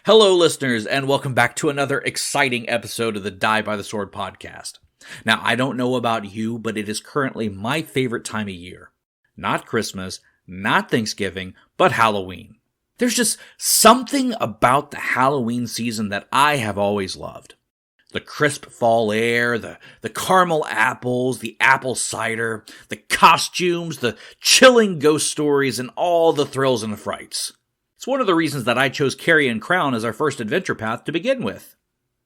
Hello, listeners, and welcome back to another exciting episode of the Die by the Sword podcast. Now, I don't know about you, but it is currently my favorite time of year. Not Christmas, not Thanksgiving, but Halloween. There's just something about the Halloween season that I have always loved. The crisp fall air, the caramel apples, the apple cider, the costumes, the chilling ghost stories, and all the thrills and frights. It's one of the reasons that I chose Carrion Crown as our first adventure path to begin with.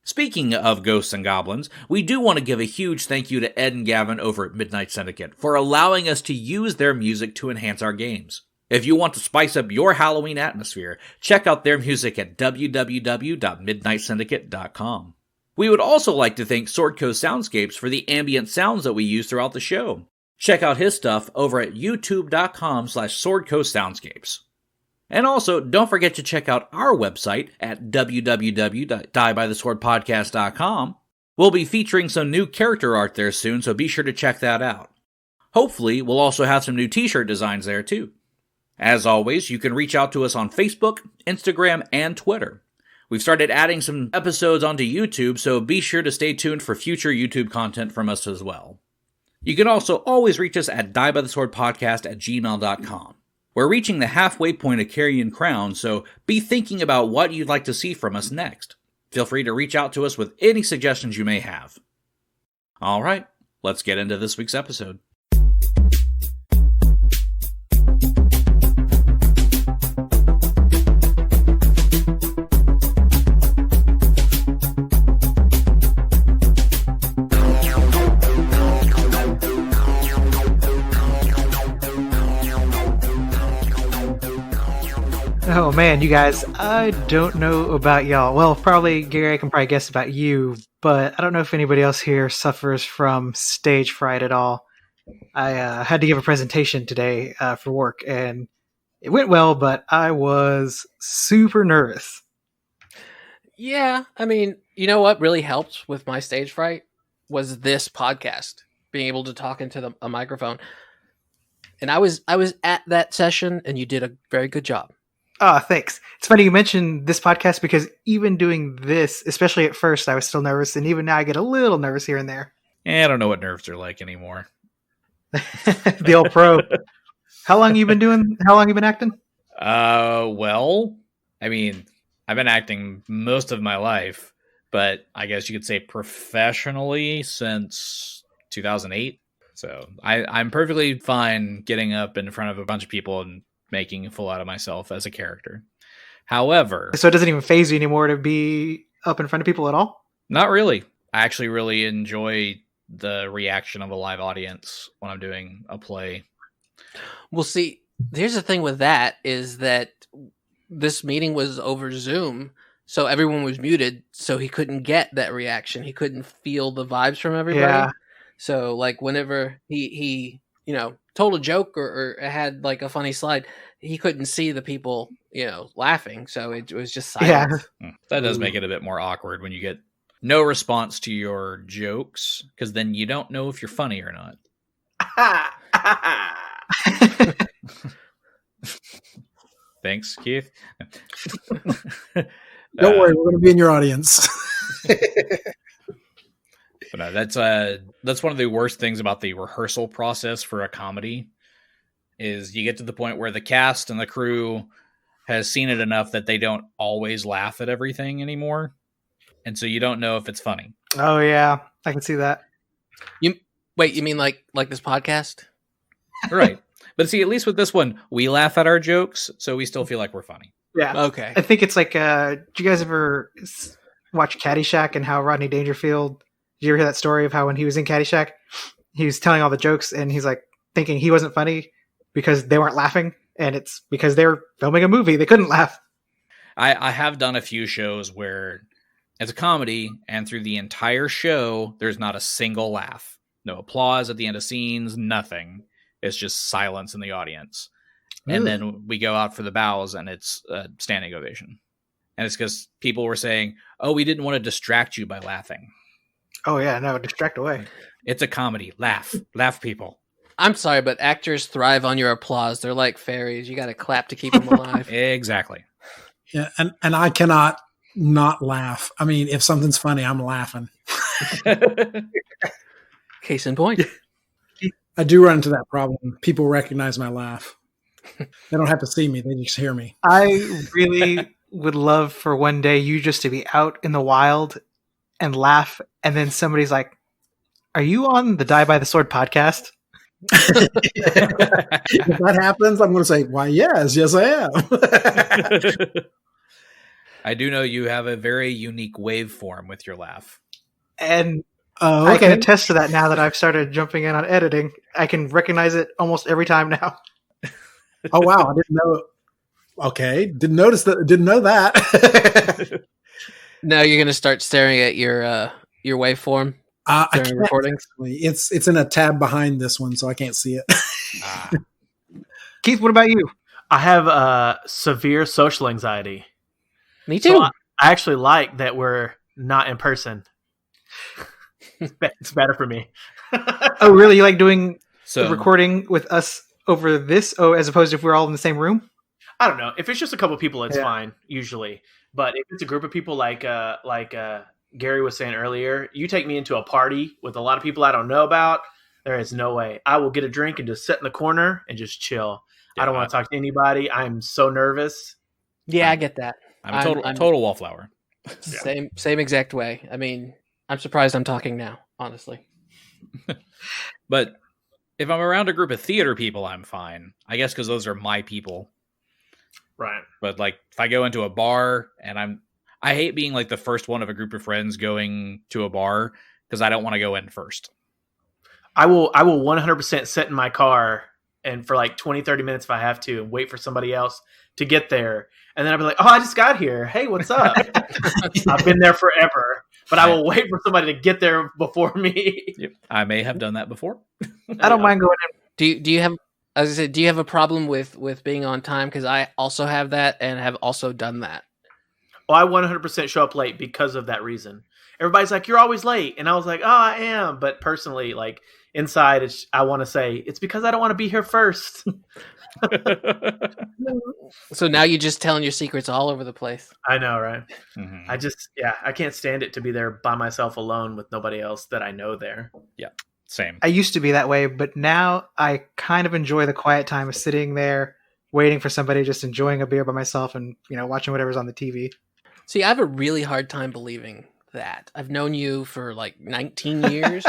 Speaking of ghosts and goblins, we do want to give a huge thank you to Ed and Gavin over at Midnight Syndicate for allowing us to use their music to enhance our games. If you want to spice up your Halloween atmosphere, check out their music at www.midnightsyndicate.com. We would also like to thank Swordco Soundscapes for the ambient sounds that we use throughout the show. Check out his stuff over at youtube.com/swordcosoundscapes. And also, don't forget to check out our website at www.diebytheswordpodcast.com. We'll be featuring some new character art there soon, so be sure to check that out. Hopefully, we'll also have some new t-shirt designs there too. As always, you can reach out to us on Facebook, Instagram, and Twitter. We've started adding some episodes onto YouTube, so be sure to stay tuned for future YouTube content from us as well. You can also always reach us at diebytheswordpodcast@gmail.com. We're reaching the halfway point of Carrion Crown, so be thinking about what you'd like to see from us next. Feel free to reach out to us with any suggestions you may have. Alright, let's get into this week's episode. Oh man, you guys, I don't know about y'all. Well, probably, Gary, I can probably guess about you, but I don't know if anybody else here suffers from stage fright at all. I had to give a presentation today for work, and it went well, but I was super nervous. Yeah, I mean, you know what really helped with my stage fright was this podcast, being able to talk into a microphone. And I was at that session, and you did a very good job. Oh, thanks. It's funny you mentioned this podcast because even doing this, especially at first, I was still nervous, and even now I get a little nervous here and there. I don't know what nerves are like anymore. The old pro. How long you been acting? Well, I mean, I've been acting most of my life, but I guess you could say professionally since 2008. So I'm perfectly fine getting up in front of a bunch of people and making a fool out of myself as a character. However... So it doesn't even faze you anymore to be up in front of people at all? Not really. I actually really enjoy the reaction of a live audience when I'm doing a play. Well, see, here's the thing with that is that this meeting was over Zoom, so everyone was muted, so he couldn't get that reaction. He couldn't feel the vibes from everybody. Yeah. So, like, whenever he told a joke or had like a funny slide, he couldn't see the people, laughing. So it was just silence. Yeah. That does make it a bit more awkward when you get no response to your jokes, because then you don't know if you're funny or not. Thanks, Keith. Don't worry, we're going to be in your audience. But no, that's one of the worst things about the rehearsal process for a comedy, is you get to the point where the cast and the crew has seen it enough that they don't always laugh at everything anymore, and so you don't know if it's funny. Oh yeah, I can see that. You mean like this podcast? Right. But see, at least with this one, we laugh at our jokes, so we still feel like we're funny. Yeah. Okay. I think it's like, did you guys ever watch Caddyshack and how Rodney Dangerfield... Did you ever hear that story of how when he was in Caddyshack, he was telling all the jokes and he's like thinking he wasn't funny because they weren't laughing, and it's because they were filming a movie. They couldn't laugh. I have done a few shows where it's a comedy, and through the entire show, there's not a single laugh. No applause at the end of scenes, nothing. It's just silence in the audience. Ooh. And then we go out for the bows, and it's a standing ovation. And it's because people were saying, oh, we didn't want to distract you by laughing. Oh, yeah, no, distract away. It's a comedy. Laugh. Laugh, people. I'm sorry, but actors thrive on your applause. They're like fairies. You got to clap to keep them alive. Exactly. Yeah, and I cannot not laugh. I mean, if something's funny, I'm laughing. Case in point. I do run into that problem. People recognize my laugh. They don't have to see me; they just hear me. I really would love for one day you just to be out in the wild and laugh, and then somebody's like, "Are you on the Die by the Sword podcast?" If that happens, I'm going to say, "Why, yes, I am." I do know you have a very unique waveform with your laugh. And Oh, I can okay. attest to that now that I've started jumping in on editing. I can recognize it almost every time now. Oh, wow! I didn't know. Okay, didn't notice that. Didn't know that. Now you're going to start staring at your waveform I during can't recordings. actually. It's in a tab behind this one, so I can't see it. Keith, what about you? I have severe social anxiety. Me too. So I actually like that we're not in person. It's better for me. Oh, really? You like doing So the recording with us over this, as opposed to if we're all in the same room? I don't know. If it's just a couple people, it's Yeah. fine usually. But if it's a group of people, like Gary was saying earlier, you take me into a party with a lot of people I don't know about. There is no way. I will get a drink and just sit in the corner and just chill. I don't want to talk to anybody. I'm so nervous. Yeah, I get that. I'm a total wallflower. Same exact way. I mean, I'm surprised I'm talking now, honestly. But if I'm around a group of theater people, I'm fine. I guess because those are my people. Right. But like if I go into a bar and I hate being like the first one of a group of friends going to a bar because I don't want to go in first. I will 100% sit in my car and for like 20, 30 minutes if I have to and wait for somebody else to get there. And then I'll be like, oh, I just got here. Hey, what's up? I've been there forever. But I will wait for somebody to get there before me. Yep. I may have done that before. I don't mind going in. Do you have, as I said, do you have a problem with being on time? Because I also have that and have also done that. Well, I 100% show up late because of that reason. Everybody's like, you're always late. And I was like, oh, I am. But personally, like inside, I want to say, it's because I don't want to be here first. So now you're just telling your secrets all over the place. I know, right? Mm-hmm. I can't stand it to be there by myself alone with nobody else that I know there. Yeah, same. I used to be that way, but now I kind of enjoy the quiet time of sitting there, waiting for somebody, just enjoying a beer by myself and, watching whatever's on the TV. See, I have a really hard time believing that. I've known you for like 19 years.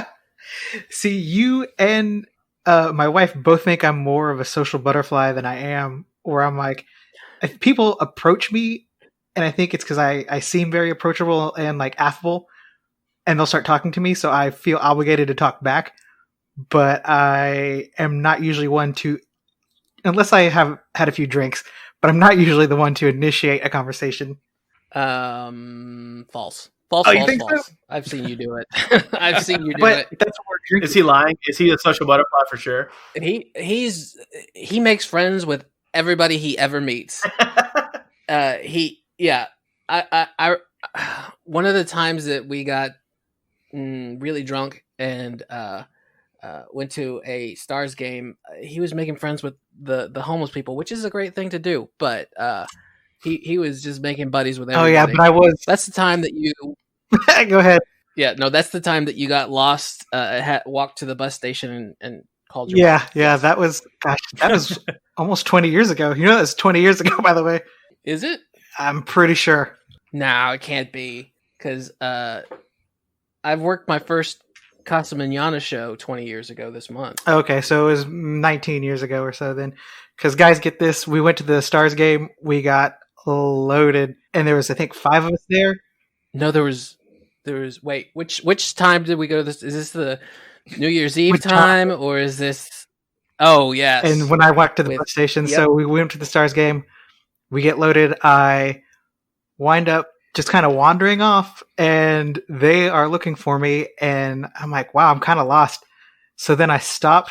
See, you and my wife both think I'm more of a social butterfly than I am, or I'm like, if people approach me, and I think it's because I seem very approachable and like affable, and they'll start talking to me, so I feel obligated to talk back. But I am not usually one to, unless I have had a few drinks, but I'm not usually the one to initiate a conversation. False. You think False. so? I've seen you do it. I've seen you do But it. that's what we're drinking. Is he lying? Is he a social butterfly for sure? He makes friends with everybody he ever meets. I one of the times that we got really drunk and went to a Stars game, he was making friends with the homeless people, which is a great thing to do. But he was just making buddies with everybody. Oh yeah, but I was. That's the time that you. Go ahead. Yeah, no, that's the time that you got lost. Walked to the bus station and called your mom. Yeah, that was almost 20 years ago. You know, that's 20 years ago, by the way. Is it? I'm pretty sure. No, it can't be, because I've worked my first Casa Manana show 20 years ago this month. Okay, so it was 19 years ago or so then. Because guys, get this, we went to the Stars game, we got loaded, and there was, I think, 5 of us there. No, there was. Wait, which time did we go to this? Is this the New Year's Eve time, or is this? Oh yes. And when I walked to the bus station, yep. So we went to the Stars game. We get loaded. I wind up just kind of wandering off, and they are looking for me. And I'm like, wow, I'm kind of lost. So then I stop,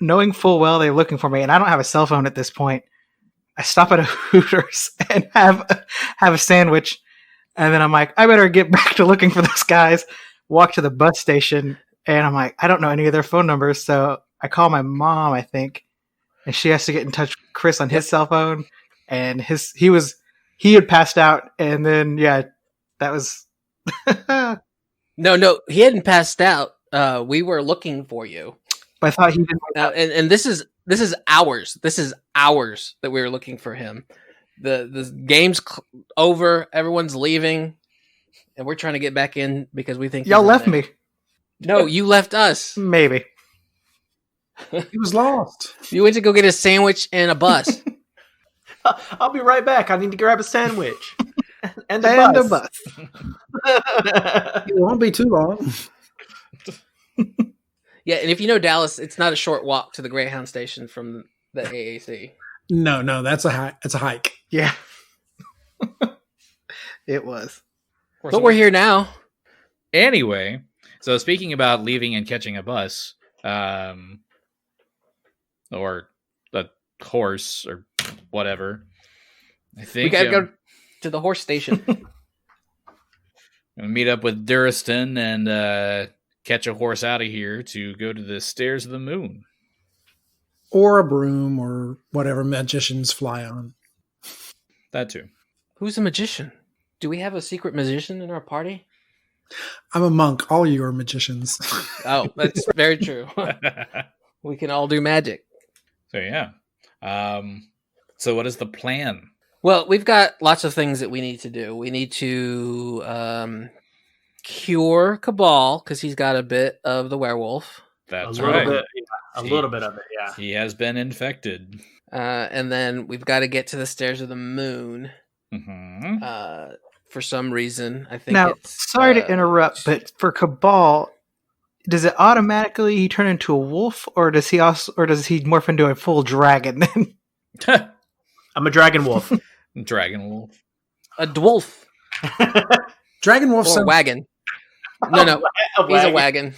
knowing full well they're looking for me, and I don't have a cell phone at this point. I stop at a Hooters and have a sandwich. And then I'm like, I better get back to looking for those guys. Walk to the bus station, and I'm like, I don't know any of their phone numbers. So I call my mom, I think, and she has to get in touch with Chris on his cell phone. And he was he had passed out, and then that was. No, he hadn't passed out. We were looking for you. I thought he didn't. Now, and this is hours. This is hours that we were looking for him. The game's over. Everyone's leaving, and we're trying to get back in because we think Y'all he's in left there. me. No, you left us. Maybe. He was lost. You went to go get a sandwich and a bus. I'll be right back. I need to grab a sandwich and a And bus. It won't be too long. Yeah, and if you know Dallas, it's not a short walk to the Greyhound station from the AAC. No, that's a hike. It's a hike. Yeah. It was. But we're here now. Anyway, so speaking about leaving and catching a bus, or a horse or whatever, I think We gotta go to the horse station. We'll meet up with Duristan and catch a horse out of here to go to the stairs of the moon. Or a broom or whatever magicians fly on. That too. Who's a magician? Do we have a secret magician in our party? I'm a monk. All you are magicians. Oh, that's very true. We can all do magic. So yeah. So what is the plan? Well, we've got lots of things that we need to do. We need to cure Kabal because he's got a bit of the werewolf. That's a little right. bit, yeah. A little bit of it, yeah. He has been infected. And then we've got to get to the stairs of the moon. Mm-hmm. For some reason, I think. Now, it's, sorry to interrupt, but for Kabal, does it automatically he turn into a wolf, or does he morph into a full dragon? I'm a dragon wolf. Dragon wolf. a dwarf Dragon Wolf or a sounds wagon. No, he's a wagon.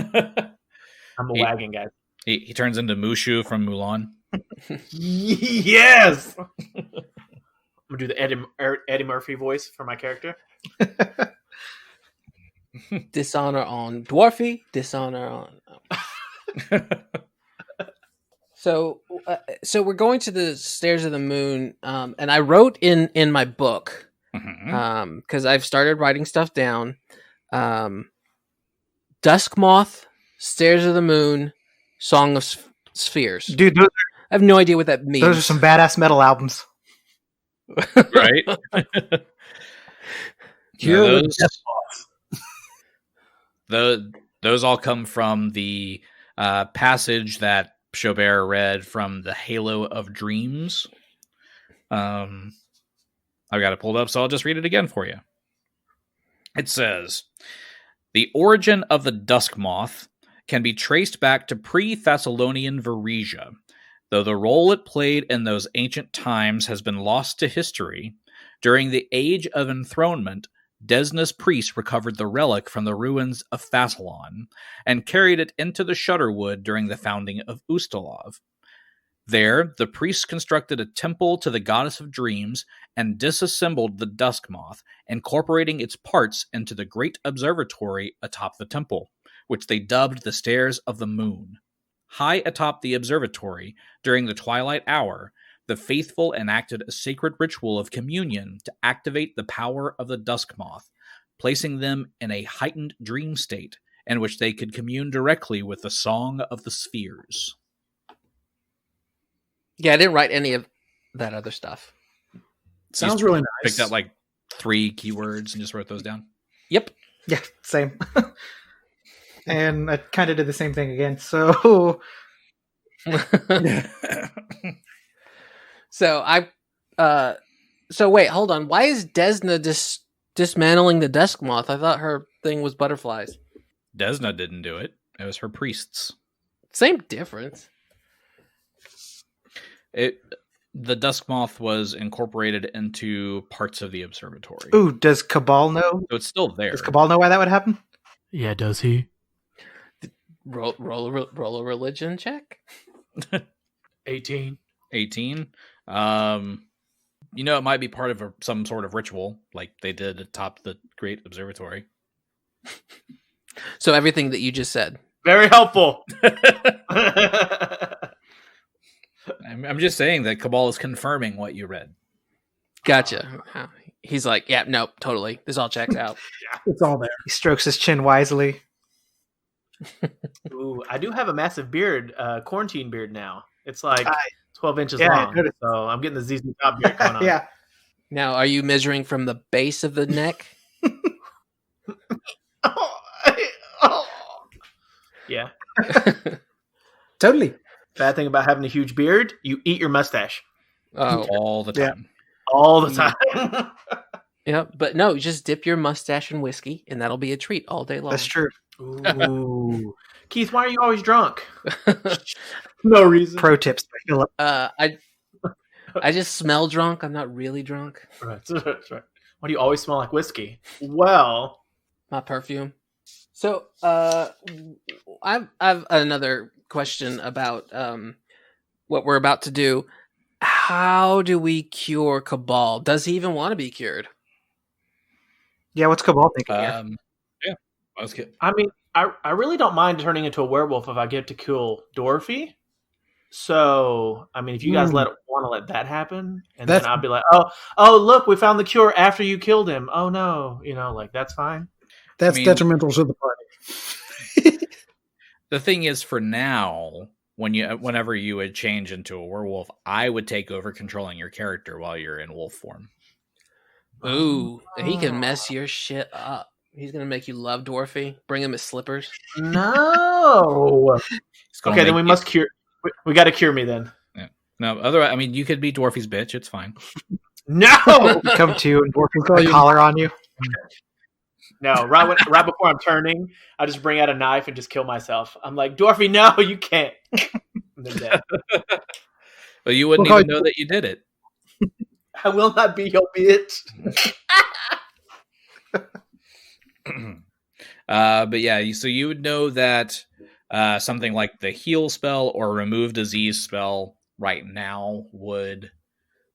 I'm a wagon guy. He turns into Mushu from Mulan. Yes! I'm going to do the Eddie Murphy voice for my character. Dishonor on Dwarfy, dishonor on. So we're going to the stairs of the moon, and I wrote in my book because I've started writing stuff down. Dusk Moth, Stairs of the Moon, Song of Spheres. Dude, I have no idea what that means. those are some badass metal albums. Right? Here those all come from the passage that Xo'bere read from the Halo of Dreams. I've got it pulled up, so I'll just read it again for you. It says, the origin of the Dusk Moth can be traced back to pre-Thessalonian Varesia. Though the role it played in those ancient times has been lost to history, during the Age of Enthronement, Desna's priests recovered the relic from the ruins of Thassalon and carried it into the Shudderwood during the founding of Ustalov. There, the priests constructed a temple to the goddess of dreams and disassembled the Dusk Moth, incorporating its parts into the great observatory atop the temple, which they dubbed the Stairs of the Moon. High atop the observatory, during the twilight hour, the faithful enacted a sacred ritual of communion to activate the power of the Dusk Moth, placing them in a heightened dream state in which they could commune directly with the Song of the Spheres. Yeah, I didn't write any of that other stuff. sounds really nice. Picked out like 3 keywords and just wrote those down. Yep. Yeah, same. And I kind of did the same thing again. So So wait, hold on. Why is Desna dismantling the Dusk Moth? I thought her thing was butterflies. Desna didn't do it. It was her priests. Same difference. The Dusk Moth was incorporated into parts of the observatory. ooh, does Kabal know? So it's still there. Does Kabal know why that would happen? Yeah, does he? Roll a religion check. 18. 18. It might be part of some sort of ritual, like they did atop the Great Observatory. So everything that you just said. Very helpful. I'm just saying that Kabal is confirming what you read. Gotcha. He's like, yeah, nope, totally. This all checks out. It's all there. He strokes his chin wisely. Ooh, I do have a massive beard, quarantine beard now. It's like 12 inches Yeah, I long. noticed. So I'm getting the ZZ Top beard going on. Yeah. Now, are you measuring from the base of the neck? Yeah. Totally. Bad thing about having a huge beard, you eat your mustache Oh, all the Yeah. time. all the time. yeah. But no, just dip your mustache in whiskey, and that'll be a treat all day long. That's true. Ooh. Keith, why are you always drunk? No reason. Pro tips by Phillip. I just smell drunk. I'm not really drunk. Right. That's right. Why do you always smell like whiskey? Well, My perfume. So, I've another question about what we're about to do. How do we cure Kabal? Does he even want to be cured? Yeah, what's Kabal thinking here? Yeah, I was kidding. I mean, I really don't mind turning into a werewolf if I get to kill Dwarfy. So, I mean, if you guys want to let that happen, and then I'll be like, oh, look, we found the cure after you killed him. Oh no, like that's fine. That's detrimental to the party. The thing is, for now, whenever you would change into a werewolf, I would take over controlling your character while you're in wolf form. Ooh, he can mess your shit up. He's gonna make you love Dwarfy. Bring him his slippers. No. Okay, then we must cure. We got to cure me then. Yeah. No, otherwise, I mean, you could be Dwarfy's bitch. It's fine. No. Come to you and Dwarfy put a collar on you. No, right before I'm turning, I just bring out a knife and just kill myself. I'm like, Dwarfy, no, you can't. And then dead. But you wouldn't even know that you did it. I will not be your bitch. But yeah, so you would know that something like the heal spell or remove disease spell right now would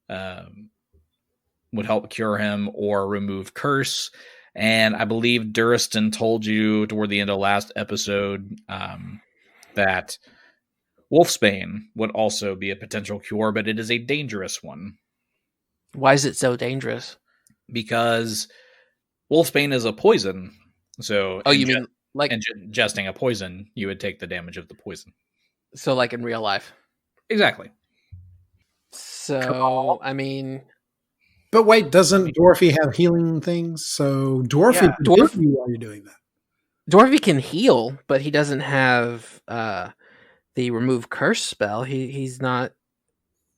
help cure him, or remove curse. And I believe Duristan told you toward the end of last episode that Wolfsbane would also be a potential cure, but it is a dangerous one. Why is it so dangerous? Because Wolfsbane is a poison. So, you mean like ingesting a poison, you would take the damage of the poison. So, like in real life? Exactly. So, I mean, But wait, doesn't Dwarfy have healing things? So Dwarfy can heal you while you're doing that. Dwarfy can heal, but he doesn't have the remove curse spell. He's not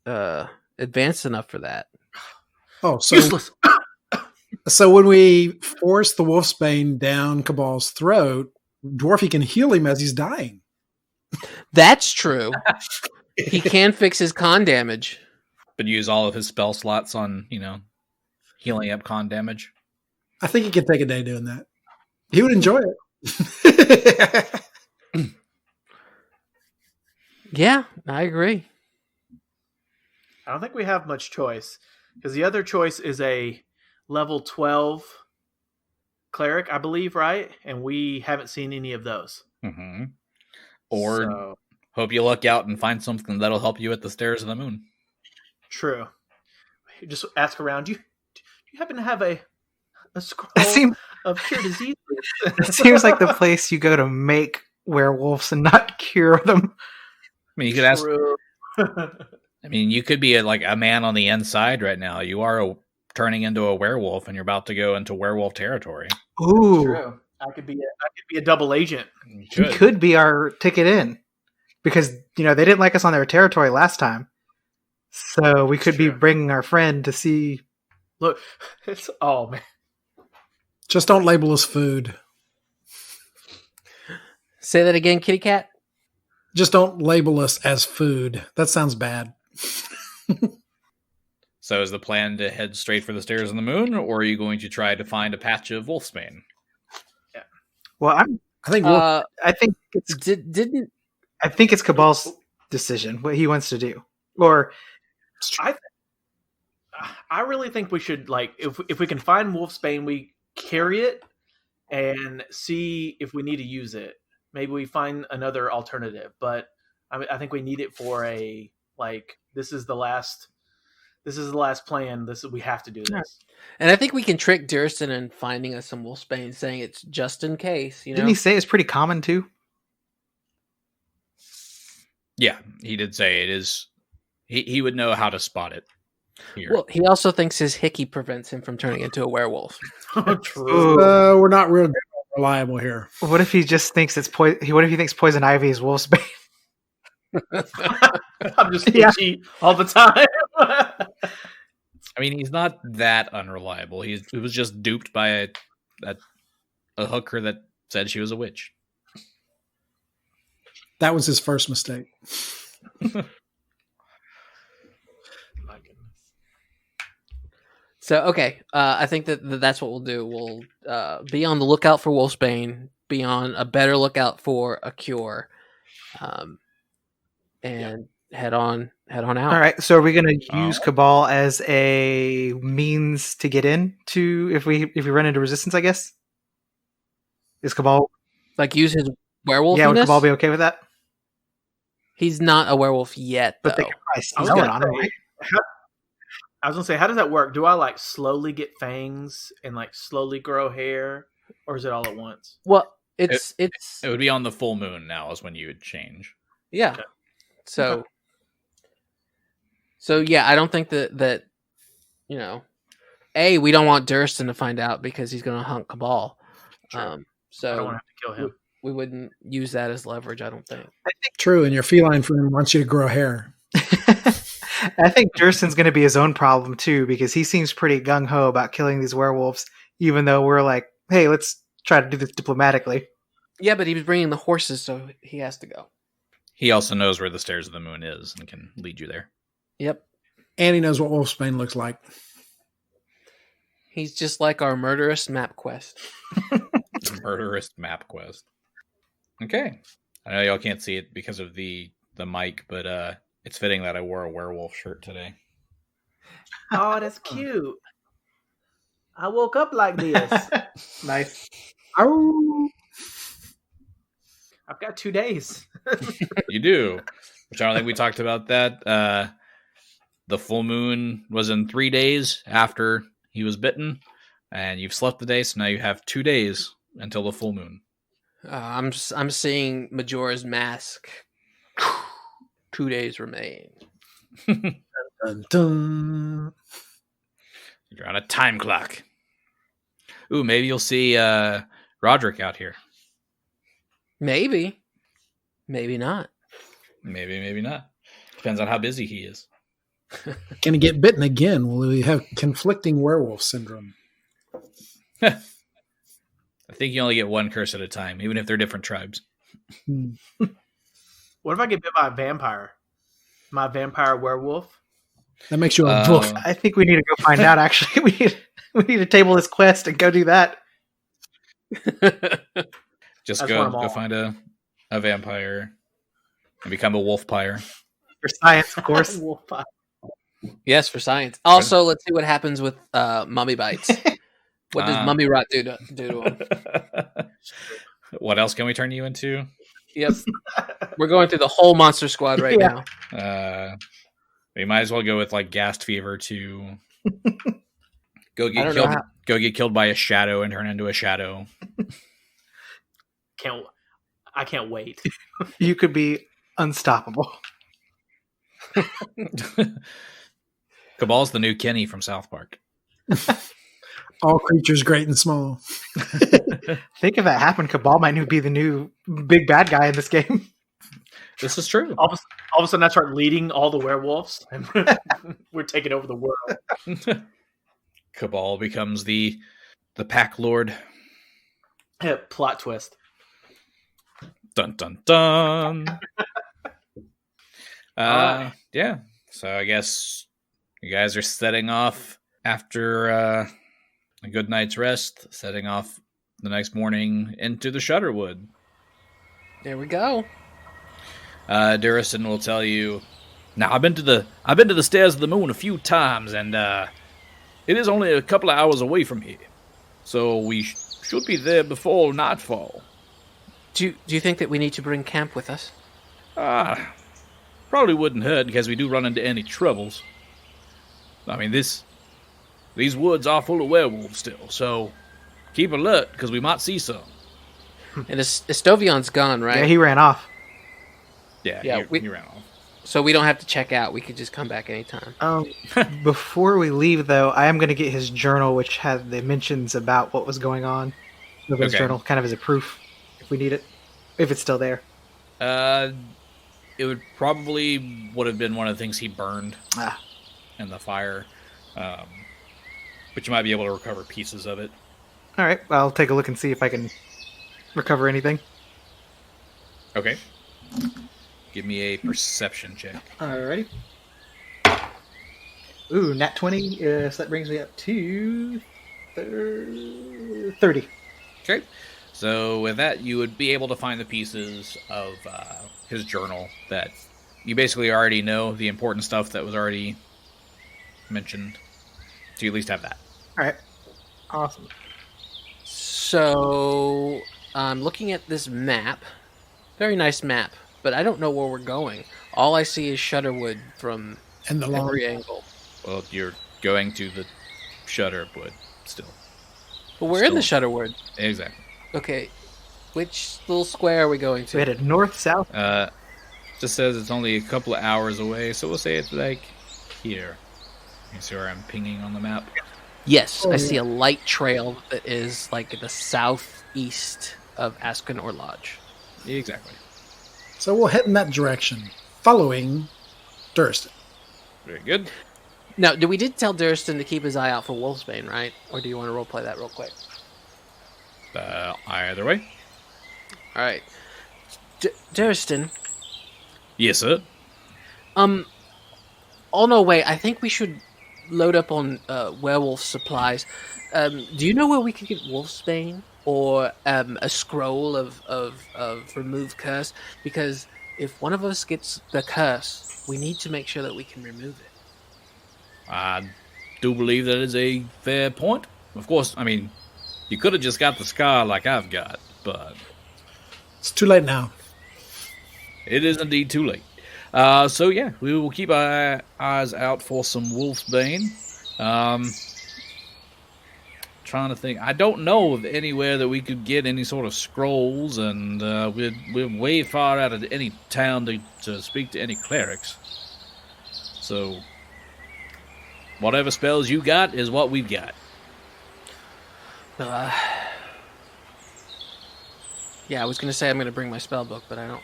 advanced enough for that. Oh, so Useless. So when we force the Wolfsbane down Cabal's throat, Dwarfy can heal him as he's dying. That's true. He can fix his con damage. But use all of his spell slots on, healing up con damage. I think he could take a day doing that. He would enjoy it. Yeah, I agree. I don't think we have much choice, because the other choice is a level 12 cleric, I believe, right? And we haven't seen any of those. Mm-hmm. Or hope you luck out and find something that'll help you at the Stairs of the Moon. True. You just ask around. Do you happen to have a scroll of cure disease? It seems like the place you go to make werewolves and not cure them. I mean, you could ask. I mean, you could be a man on the inside right now. You are turning into a werewolf, and you're about to go into werewolf territory. Ooh, True. I could be a double agent. he could be our ticket in, because they didn't like us on their territory last time, so we could be bringing our friend to see. Look, it's man. Just don't label us food. Say that again, kitty cat. Just don't label us as food. That sounds bad. So is the plan to head straight for the Stairs of the Moon, or are you going to try to find a patch of Wolfsbane? Yeah. Well, I think it's Cabal's decision what he wants to do, or I really think we should, if we can find Wolfsbane, we carry it and see if we need to use it. Maybe we find another alternative, but I think we need it for this is the last This is the last plan. We have to do this. And I think we can trick Duristan in finding us some wolfsbane, saying it's just in case. You know, Didn't he say it's pretty common too? Yeah, he did say it is. He would know how to spot it. Here. Well, he also thinks his hickey prevents him from turning into a werewolf. True. We're not real reliable here. What if he just thinks it's What if he thinks poison ivy is wolfsbane? I'm just itchy all the time. I mean, he's not that unreliable. He was just duped by a hooker that said she was a witch. That was his first mistake. So, okay, I think that's what we'll do. We'll be on the lookout for wolfsbane, be on a better lookout for a cure, and head on out. All right, so are we going to use Cabal as a means to get in to if we run into resistance? I guess is Cabal Like use his werewolf? Yeah, would Cabal be okay with that? He's not a werewolf yet, though. But they could probably I was smell it gonna on him. say, Right? I was gonna say, how does that work? Do I like slowly get fangs and like slowly grow hair, or is it all at once? Well, it's It would be on the full moon now is when you would change. yeah. Okay. So yeah, I don't think that we don't want Duristan to find out because he's going to hunt Cabal. Sure. I don't So want to have to kill him. we wouldn't use that as leverage. I don't think. True, and your feline friend wants you to grow hair. I think Duristan's going to be his own problem too because he seems pretty gung ho about killing these werewolves, even though we're like, hey, let's try to do this diplomatically. Yeah, but he was bringing the horses, so he has to go. He also knows where the Stairs of the Moon is and can lead you there. Yep. And he knows what wolfsbane looks like. He's just like our murderous map quest. Murderous map quest. Okay. I know y'all can't see it because of the mic, but it's fitting that I wore a werewolf shirt today. Oh, that's cute. I woke up like this. Nice. Oh, I've got 2 days. You do. Which I don't think we talked about that. The full moon was in 3 days after he was bitten, and you've slept the day, so now you have 2 days until the full moon. I'm seeing Majora's Mask. 2 days remain. dun, dun. You're on a time clock. Ooh, maybe you'll see Roderick out here. Maybe. Maybe not. Maybe not. Depends on how busy he is. Can he get bitten again? Will he have conflicting werewolf syndrome? I think you only get one curse at a time, even if they're different tribes. What if I get bit by a vampire? My vampire werewolf? That makes you a wolf. I think we need to go find out. Actually, we need to table this quest and go do that. Just That's go what I'm all- find a vampire and become a wolf-pyre. For science, of course. Wolf-eye. Yes, for science. Also, let's see what happens with mummy bites. What does mummy rot do to him? What else can we turn you into? Yep. We're going through the whole monster squad right Yeah. now. We might as well go with like ghast fever to go I get don't killed. know how- Go get killed by a shadow and turn into a shadow. I can't wait. You could be unstoppable. Cabal's the new Kenny from South Park. All creatures great and small. Think if that happened, Cabal might be the new big bad guy in this game. This is true. All of a sudden, I start leading all the werewolves, and we're taking over the world. Cabal becomes the pack lord. Plot twist. Dun dun dun. Alright. Yeah. So I guess you guys are setting off after a good night's rest, setting off the next morning into the Shudderwood. There we go. Duristan will tell you. Now I've been to the Stairs of the Moon a few times, and it is only a couple of hours away from here, so we should be there before nightfall. Do you think that we need to bring camp with us? Probably wouldn't hurt in case we do run into any troubles. I mean, these woods are full of werewolves still, so keep alert, because we might see some. And Estovion's gone, right? Yeah, he ran off. Yeah, he ran off. So we don't have to check out. We could just come back anytime. Before we leave, though, I am going to get his journal, which had the mentions about what was going on. Look at his journal, kind of as a proof, if we need it, if it's still there. It would probably would have been one of the things he burned in the fire, but you might be able to recover pieces of it. All right, I'll take a look and see if I can recover anything. Okay. Give me a perception check. Alrighty. Ooh, nat 20, so that brings me up to 30. Okay. So with that, you would be able to find the pieces of his journal that you basically already know, the important stuff that was already mentioned. So you at least have that. Alright. Awesome. So I'm looking at this map. Very nice map, but I don't know where we're going. All I see is Shutterwood from And the long every angle. Well, you're going to the Shutterwood still. But we're in the Shutterwood. Exactly. Okay, which little square are we going We to? headed north, south. Just says it's only a couple of hours away, so we'll say it's like here. You see where I'm pinging on the map? Yes, I see a light trail that is like the southeast of Askenor Lodge. Exactly. So we'll head in that direction, following Duristan. Very good. Now, we did tell Duristan to keep his eye out for Wolfsbane, right? Or do you want to roleplay that real quick? Either way. All right. Duristan. Yes, sir. On our way, I think we should load up on werewolf supplies. Do you know where we could get Wolfsbane or a scroll of remove curse? Because if one of us gets the curse, we need to make sure that we can remove it. I do believe that is a fair point. Of course, I mean, you could have just got the scar like I've got, but It's too late now. it is indeed too late. So yeah, we will keep our eyes out for some Wolfsbane. Trying to think. I don't know of anywhere that we could get any sort of scrolls, and we're way far out of any town to speak to any clerics. So whatever spells you got is what we've got. Yeah, I was going to say I'm going to bring my spell book, but I don't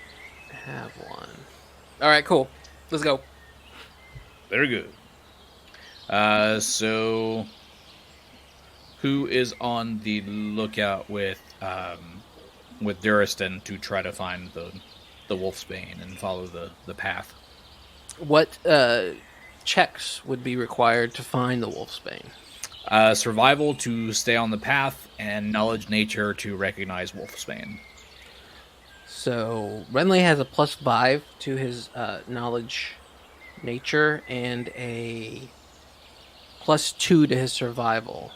have one. All right, cool. Let's go. Very good. So who is on the lookout with Duristan to try to find the Wolfsbane and follow the path? What checks would be required to find the Wolfsbane? Survival to stay on the path, and knowledge nature to recognize Wolfsbane. So Renly has a +5 to his knowledge nature and a +2 to his survival.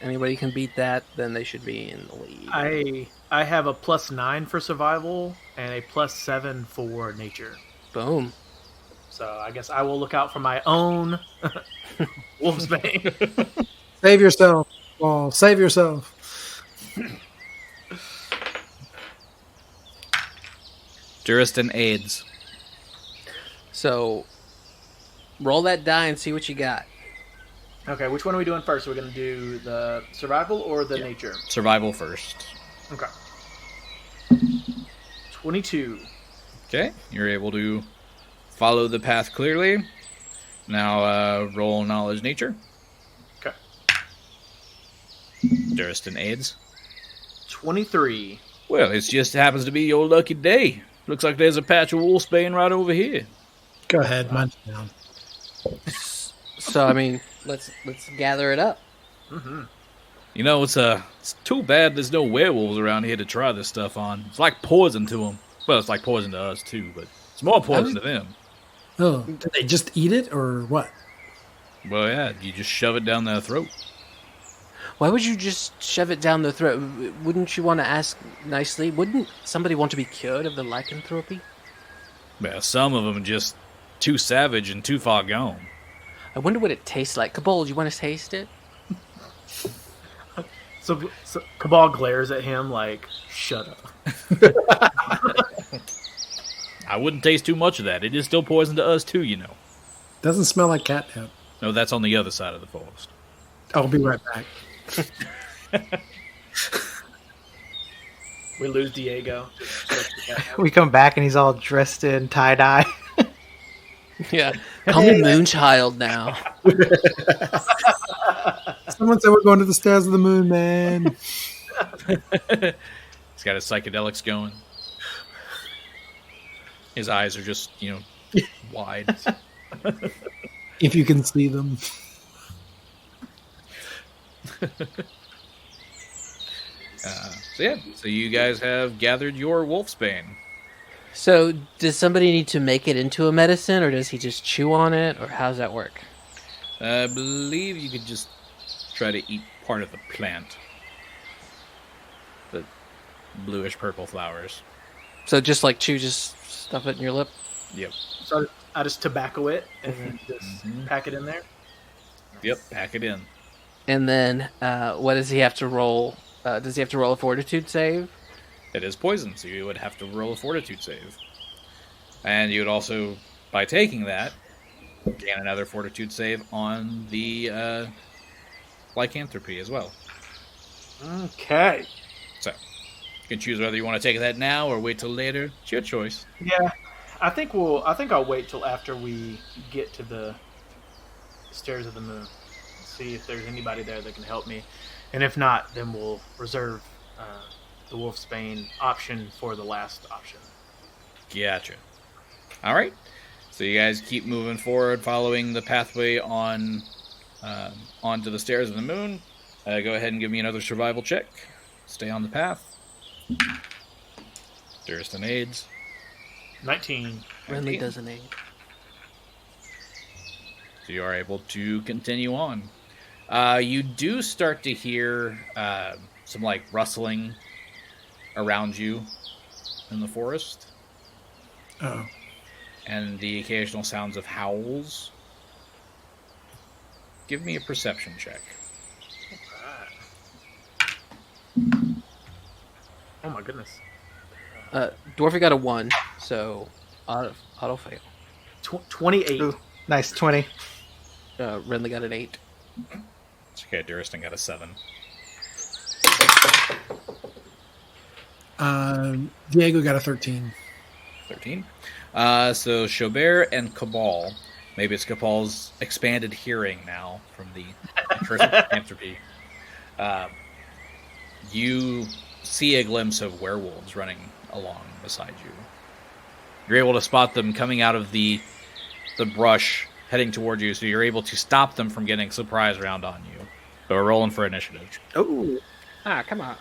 Anybody can beat that, then they should be in the lead. I have a +9 for survival and a +7 for nature. Boom. So I guess I will look out for my own Wolfsbane. Save yourself, Paul. Save yourself. Duristan aids. So roll that die and see what you got. Okay, which one are we doing first? Are we going to do the survival or the nature? Survival first. Okay. 22. Okay, you're able to follow the path clearly. Now roll knowledge nature. Okay. Duristan aids. 23. Well, it just happens to be your lucky day. Looks like there's a patch of Wolfsbane right over here. Go ahead, munch down. So I mean, let's gather it up. Mm-hmm. You know, it's too bad there's no werewolves around here to try this stuff on. It's like poison to them. Well, it's like poison to us too, but it's more poison to them. Oh, did they just eat it or what? Well, yeah, you just shove it down their throat. Why would you just shove it down their throat? Wouldn't you want to ask nicely? Wouldn't somebody want to be cured of the lycanthropy? Well, some of them are just too savage and too far gone. I wonder what it tastes like. Kabal, do you want to taste it? So Kabal glares at him like, shut up. I wouldn't taste too much of that. It is still poison to us, too, you know. Doesn't smell like catnip. No, that's on the other side of the forest. I'll be right back. We lose Diego. We come back and he's all dressed in tie-dye. Yeah. Call me Moonchild now. Someone said we're going to the stairs of the moon, man. He's got his psychedelics going. His eyes are just, wide. If you can see them. So you guys have gathered your wolfsbane. So, does somebody need to make it into a medicine, or does he just chew on it, or how's that work? I believe you could just try to eat part of the plant. The bluish-purple flowers. So just like chew, just stuff it in your lip? Yep. So I just tobacco it and then just pack it in there. Yep, pack it in. And then, what does he have to roll? Does he have to roll a fortitude save? It is poison, so you would have to roll a fortitude save. And you would also, by taking that, gain another fortitude save on the lycanthropy as well. Okay. So, you can choose whether you want to take that now or wait till later. It's your choice. Yeah, I think I'll wait till after we get to the stairs of the moon. See if there's anybody there that can help me, and if not, then we'll reserve the wolfsbane option for the last option. Gotcha. All right. So you guys keep moving forward, following the pathway onto the stairs of the moon. Go ahead and give me another survival check. Stay on the path. Duristan aids. 19. Renly doesn't aid. So you are able to continue on. You do start to hear some rustling around you in the forest. Oh. And the occasional sounds of howls. Give me a perception check. Oh my goodness. Dwarfy got a 1, so auto fail. 28. Ooh, nice, 20. Renly got an 8. It's okay, Duristan got a 7. Diego got a 13. 13. So Xo'bere and Kabal. Maybe it's Kabal's expanded hearing now from the lycanthropy. You see a glimpse of werewolves running along beside you. You're able to spot them coming out of the brush, heading toward you, so you're able to stop them from getting surprise round on you. So we're rolling for initiative. Oh. Come on.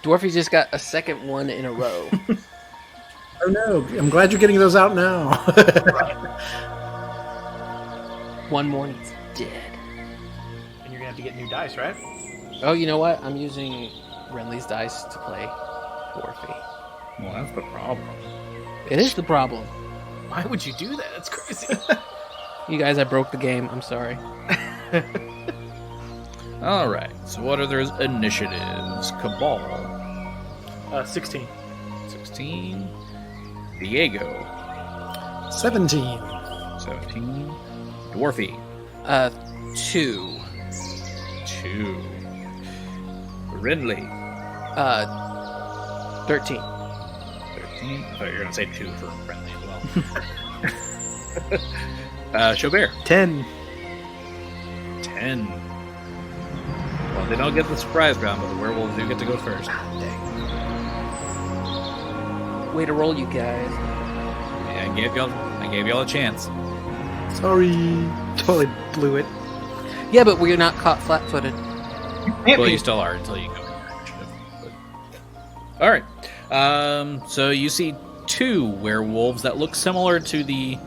Dwarfy just got a second one in a row. Oh no, I'm glad you're getting those out now. One more and he's dead. And you're going to have to get new dice, right? Oh, you know what? I'm using Renly's dice to play Dwarfy. Well, that's the problem. It is the problem. Why would you do that? That's crazy. You guys, I broke the game. I'm sorry. All right. So what are those initiatives? Kabal. 16. 16. Diego. 17. 17. Dwarfy. 2. 2. Renly. 13. 13. I thought you were going to say 2 for Renly as well. Xo'bere. 10. 10. Well, they don't get the surprise round, but the werewolves do get to go first. Way to roll, you guys. Yeah, I gave y'all a chance. Sorry. Totally blew it. Yeah, but we're not caught flat-footed. Well, you still are until you go. All right. So you see 2 werewolves that look similar to the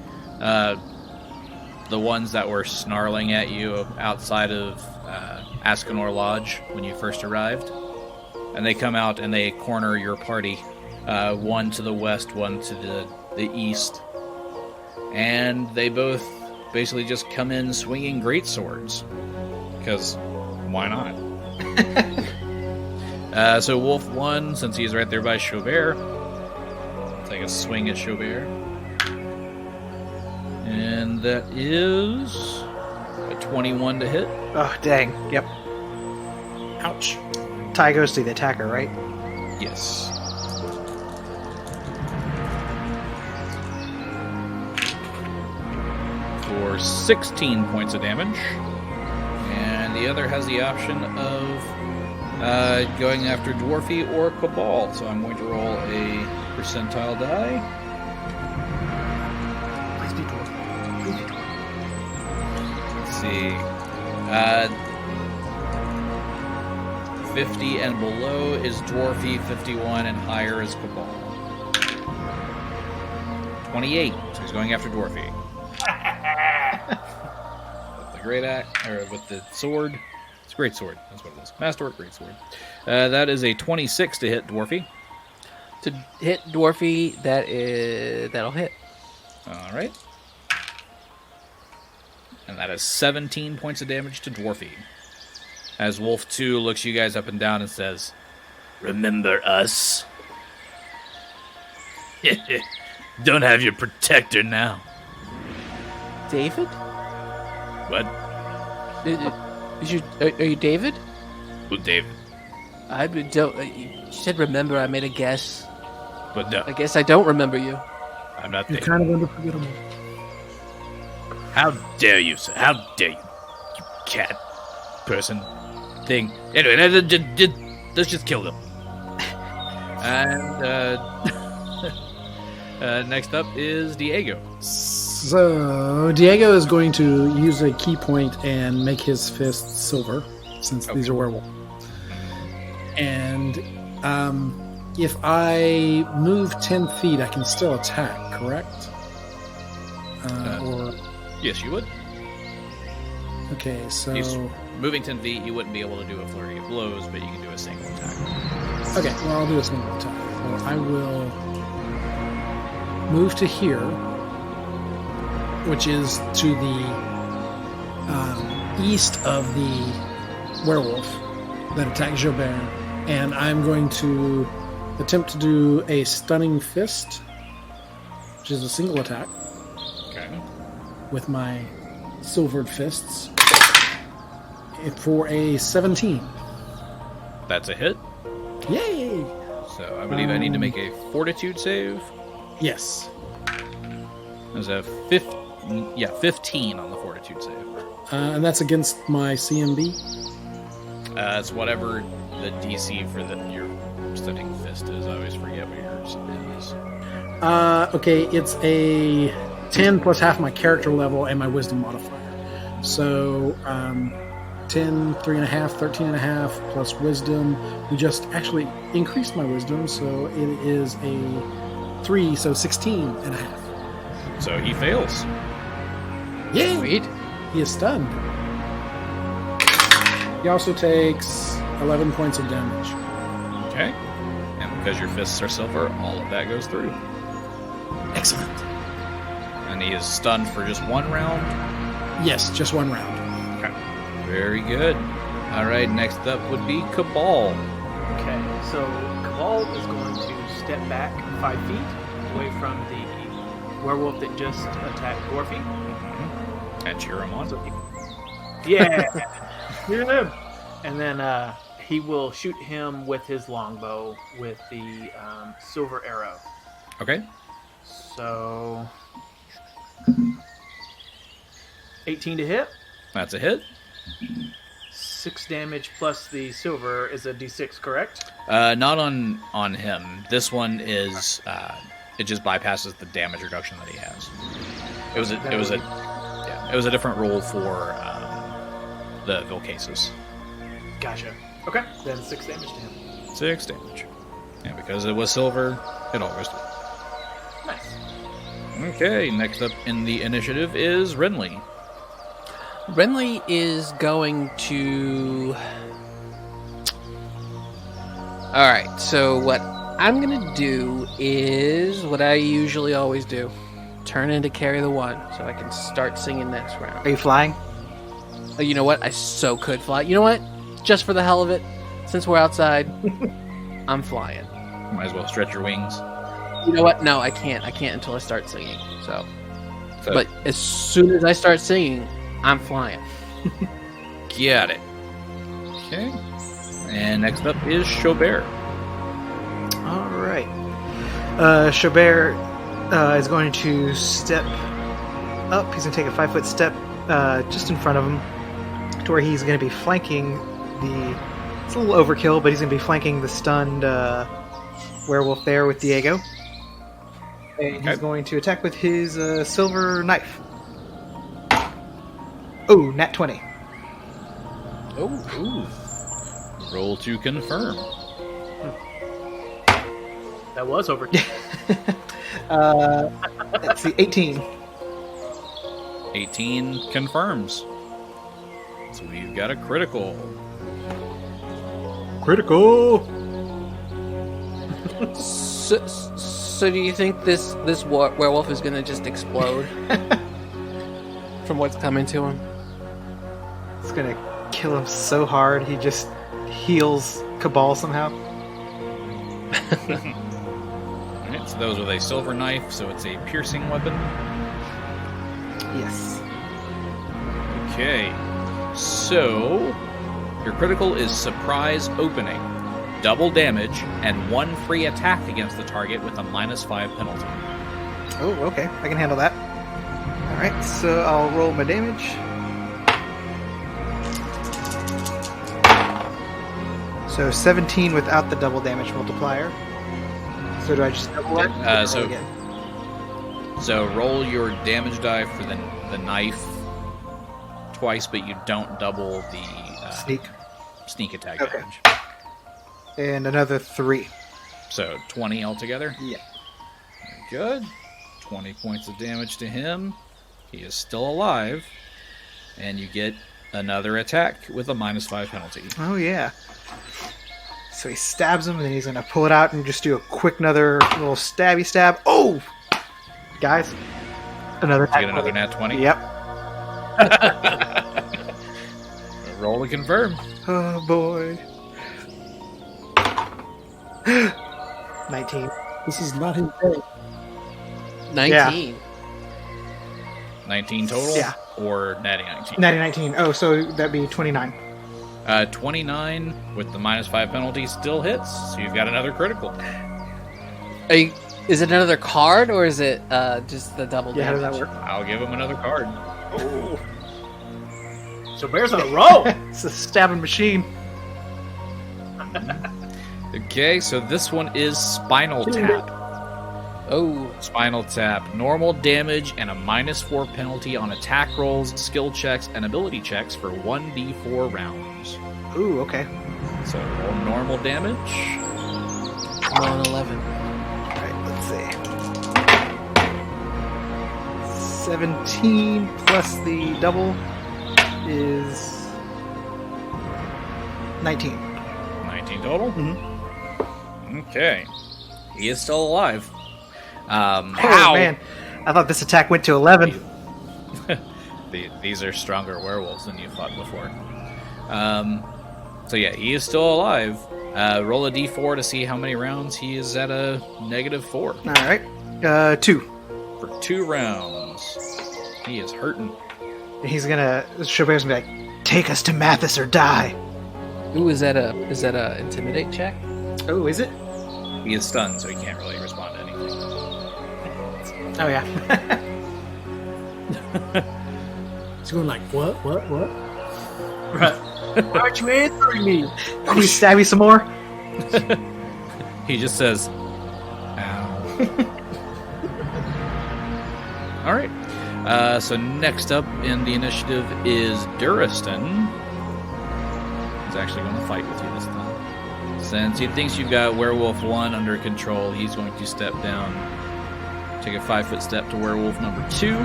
ones that were snarling at you outside of Ascanor Lodge when you first arrived. And they come out and they corner your party One to the west, one to the east. And they both basically just come in swinging great swords. Because why not? So Wolf 1, since he's right there by Xo'bere, take a swing at Xo'bere. And that is a 21 to hit. Oh, dang. Yep. Ouch. Tie goes to the attacker, right? Yes. For 16 points of damage. And the other has the option of going after Dwarfy or Kabal. So I'm going to roll a percentile die. Please be Dwarfy. Please be Dwarfy. Let's see. 50 and below is Dwarfy, 51 and higher is Kabal. 28, so he's going after Dwarfy. With the great axe, or with the sword. It's a great sword, that's what it is. Masterwork great sword. That is a 26 to hit Dwarfy. To hit Dwarfy, that'll hit. Alright. And that is 17 points of damage to Dwarfy. As Wolf 2 looks you guys up and down and says, "Remember us? Don't have your protector now." David? What? Are you David? Who, David? You said remember, I made a guess. But no, I guess I don't remember you. I'm not You're David. kind of unforgettable. How dare you, sir? How dare you? You cat person thing. Anyway, let's just kill them. And next up is Diego. So Diego is going to use a key point and make his fists silver, since these are werewolves. And if I move 10 feet, I can still attack, correct? Or Yes, you would. okay, so He's moving 10 feet, you wouldn't be able to do a flurry of blows, but you can do a single attack. okay, well I'll do a single attack. So I will move to here, which is to the east of the werewolf that attacked Xo'bere, and I'm going to attempt to do a stunning fist, which is a single attack Okay. with my silvered fists for a 17. That's a hit. Yay! So I believe I need to make a fortitude save. Yes. There's a 15 on the fortitude save. And that's against my CMB. It's whatever the DC for your stunning fist is. I always forget what yours is. Okay, it's a 10 plus half my character level and my wisdom modifier. So 10, 3.5, 13.5 plus wisdom. We just actually increased my wisdom, so it is a 3, so 16.5. So he fails. Yay! Sweet. He is stunned. He also takes 11 points of damage. Okay. And because your fists are silver, all of that goes through. Excellent. And he is stunned for just one round. Yes, just one round. Okay. Very good. All right, next up would be Kabal. Okay, so Kabal is going to step back 5 feet away from the werewolf that just attacked Dwarfy. And cheer him on. So yeah, yeah. And then he will shoot him with his longbow with the silver arrow. Okay. So 18 to hit. That's a hit. 6 damage plus the silver is a d6, correct? Not on him. This one is it just bypasses the damage reduction that he has. It was a different roll for the Vilcasus. Gotcha. Okay, then 6 damage to him. 6 damage. And because it was silver, it all goes through. Nice. Okay, next up in the initiative is Renly. Renly is going to. All right. So what I'm gonna do is what I usually always do. Turn into Carry the One, so I can start singing next round. Are you flying? Oh, you know what? I so could fly. You know what? Just for the hell of it, since we're outside, I'm flying. Might as well stretch your wings. You know what? No, I can't. I can't until I start singing. So, but as soon as I start singing, I'm flying. Got it. Okay. And next up is Xo'bere. All right. Xo'bere is going to step up. He's going to take a 5-foot step just in front of him to where he's going to be flanking the... It's a little overkill, but he's going to be flanking the stunned werewolf there with Diego. And he's going to attack with his silver knife. Oh, nat 20. Oh, ooh. Roll to confirm. That was over. Let's see, 18. 18 confirms. So we've got a critical. Critical! So do you think this werewolf is gonna just explode from what's coming to him? It's gonna kill him so hard he just heals Kabal somehow. Alright, so those with a silver knife, so it's a piercing weapon. Yes. Okay. So your critical is surprise opening. Double damage and 1 free attack against the target with a -5 penalty. Oh, okay. I can handle that. Alright, so I'll roll my damage. So 17 without the double damage multiplier. So do I just double it? So roll your damage die for the knife twice, but you don't double the sneak attack damage. And another 3. So 20 altogether? Yeah. Very good. 20 points of damage to him. He is still alive. And you get another attack with a -5 penalty. Oh, yeah. So he stabs him, and then he's going to pull it out and just do a quick another little stabby stab. Oh! Guys, another Get another nat 20? Yep. Roll to confirm. Oh, boy. 19. This is not his day. 19. 19 total? Yeah. Or natty 19? Natty 19. Oh, so that'd be 29. 29 with the -5 penalty still hits, so you've got another critical. Is it another card, or is it just the double Yeah, how damage? does that work? I'll give him another card. Oh. So Bear's on a roll. It's a stabbing machine. Okay, so this one is Spinal Tap. Oh, Spinal Tap. Normal damage and a -4 penalty on attack rolls, skill checks, and ability checks for 1d4 rounds. Ooh, okay. So roll normal damage. I'm on 11. Alright, let's see. 17 plus the double is 19. 19 total? Mhm. Okay. He is still alive. Oh, man. I thought this attack went to 11. These are stronger werewolves than you fought before. So yeah, he is still alive. Roll a d4 to see how many rounds he is at a -4. Alright. 2. For 2 rounds. He is hurting. He's gonna... Xo'bere's gonna be like, take us to Mathis or die. Ooh, is that a intimidate check? Oh, is it? He is stunned, so he can't really respond to anything. Oh, yeah. He's going like, what? Right. Why aren't you answering me? Can we stab you some more? He just says, ow. Alright. So next up in the initiative is Duristan. He's actually going to fight with you this time. Since he thinks you've got Werewolf 1 under control, he's going to step down, take a 5-foot step to Werewolf number 2.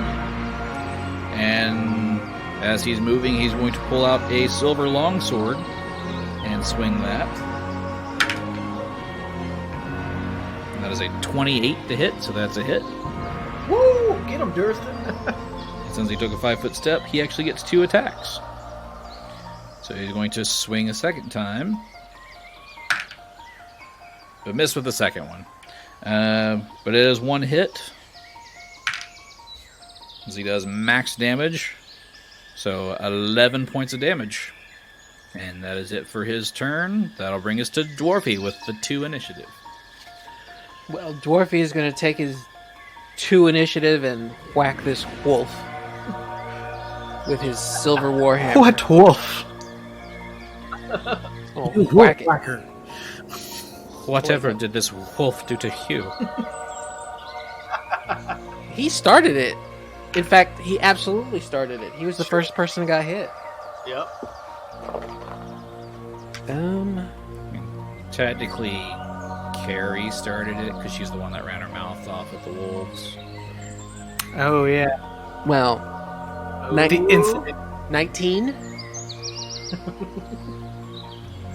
And as he's moving, he's going to pull out a silver longsword and swing that. That is a 28 to hit, so that's a hit. Woo! Get him, Duristan. Since he took a 5-foot step, he actually gets 2 attacks. So he's going to swing a second time. But miss with the second one. But it is 1 hit. As he does max damage. So 11 points of damage. And that is it for his turn. That'll bring us to Dwarfy with the 2 initiative. Well, Dwarfy is going to take his 2 initiative and whack this wolf with his silver warhammer. What wolf? Oh, whack it. Whacker. Whatever did this wolf do to you? He started it. In fact, he absolutely started it. He was the first person who got hit. Yep. Technically, Carrie started it because she's the one that ran her mouth off at the wolves. Oh, yeah. Well, The incident. 19?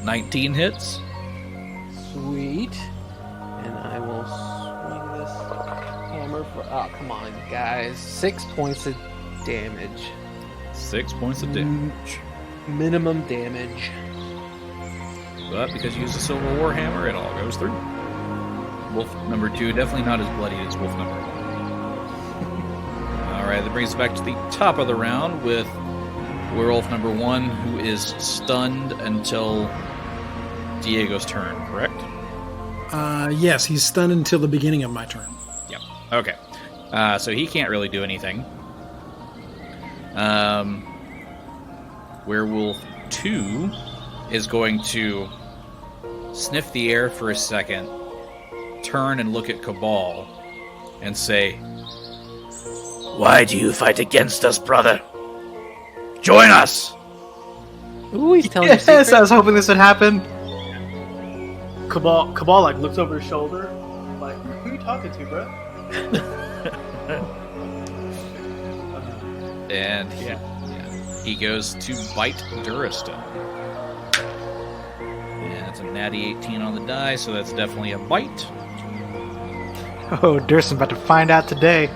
19 hits. Sweet. And I will swing this hammer for... Oh, come on, guys. 6 points of damage. 6 points of damage. Minimum damage. But because you use a silver warhammer, it all goes through. Wolf number 2, definitely not as bloody as wolf number 1. Alright, that brings us back to the top of the round with werewolf number 1, who is stunned until Diego's turn, correct? Yes, he's stunned until the beginning of my turn. Yep. Okay. So he can't really do anything. Werewolf 2 is going to sniff the air for a second, turn and look at Kabal, and say, "Why do you fight against us, brother? Join us!" Ooh, he's telling you Yes, secrets. I was hoping this would happen. Kabal like looks over his shoulder, like, who are you talking to, bro? And he goes to bite Duristan. And it's a natty 18 on the die, so that's definitely a bite. Oh, Duristan about to find out today.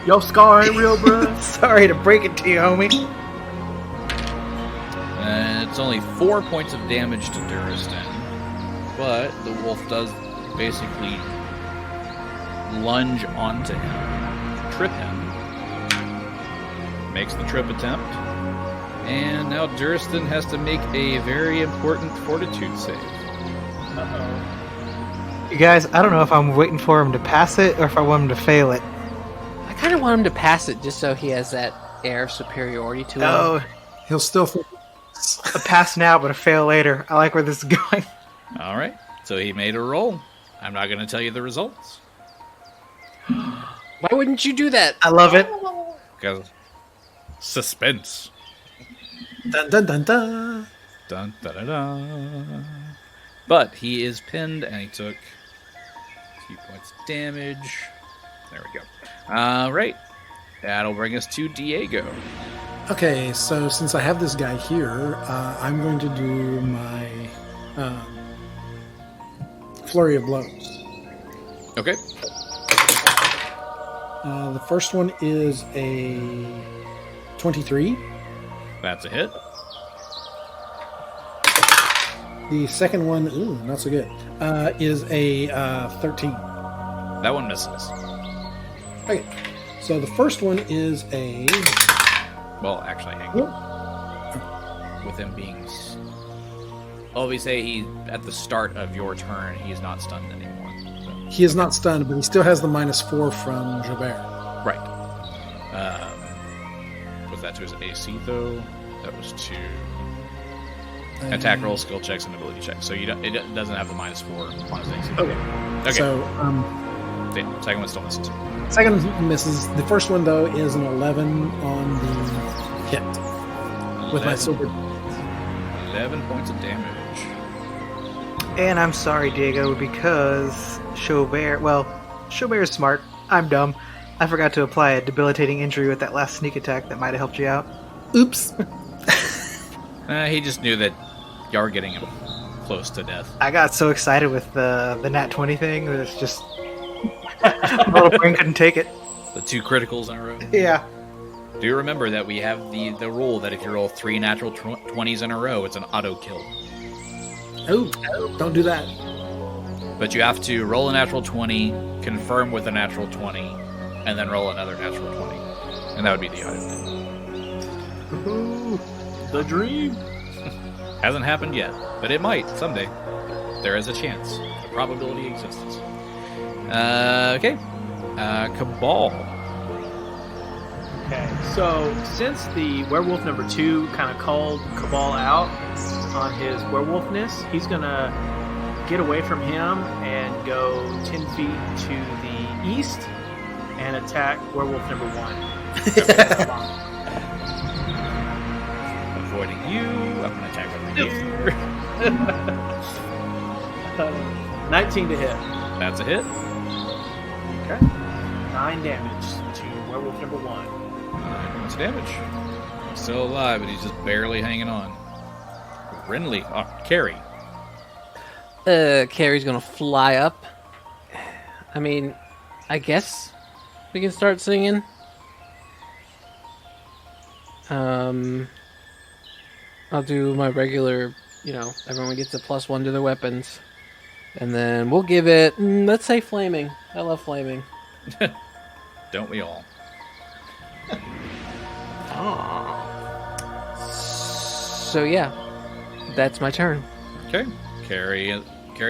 Your scar ain't real, bro. Sorry to break it to you, homie. And it's only 4 points of damage to Duristan. But the wolf does basically lunge onto him, trip him, makes the trip attempt, and now Duristan has to make a very important fortitude save. You guys, I don't know if I'm waiting for him to pass it or if I want him to fail it. I kind of want him to pass it just so he has that air of superiority to him. Oh, He'll still think a pass now, but a fail later. I like where this is going. All right, so he made a roll. I'm not going to tell you the results. Why wouldn't you do that? I love it. Because suspense. dun dun dun dun. Dun, da, da, da. But he is pinned, and he took 2 points of damage. There we go. All right. That'll bring us to Diego. Okay, so since I have this guy here, I'm going to do my flurry of blows. Okay. The first one is a 23. That's a hit. The second one, ooh, not so good, is a 13. That one misses. Okay, so the first one is a... Well, actually, hang on. With him being... Oh, we say he, at the start of your turn, he's not stunned anymore. So. He is not stunned, but he still has the -4 from Xo'bere. Right. Was that to his AC, though? That was to... Attack roll, skill checks, and ability checks. So you don't, it doesn't have the -4 on his AC. Okay. So, The second one still misses. second misses. The first one, though, is an 11 on the hit. With my silver. 11 points of damage. And I'm sorry, Diego, because Xo'bere... Well, Xo'bere is smart. I'm dumb. I forgot to apply a debilitating injury with that last sneak attack that might have helped you out. Oops. He just knew that y'all were getting him close to death. I got so excited with the nat 20 thing that it's just my little brain couldn't take it. The 2 criticals in a row. Yeah. Do remember that we have the rule that if you roll 3 natural 20s in a row, it's an auto kill. Oh, don't do that. But you have to roll a natural 20, confirm with a natural 20, and then roll another natural 20. And that would be the auto kill. Ooh, the dream. Hasn't happened yet, but it might someday. There is a chance. The probability exists. Okay. Kabal. Okay, so since the werewolf number 2 kind of called Kabal out on his werewolfness, he's gonna get away from him and go 10 feet to the east and attack werewolf number 1. Avoiding you. I'm going to attack over here. 19 to hit. That's a hit. Okay. 9 damage to werewolf number 1. 9 points of damage. He's still alive, but he's just barely hanging on. Renly. Oh, Carrie. Carrie's gonna fly up. I mean, I guess we can start singing. I'll do my regular, everyone gets a +1 to their weapons. And then we'll give it, let's say flaming. I love flaming. Don't we all? So yeah, that's my turn. Okay. Carrie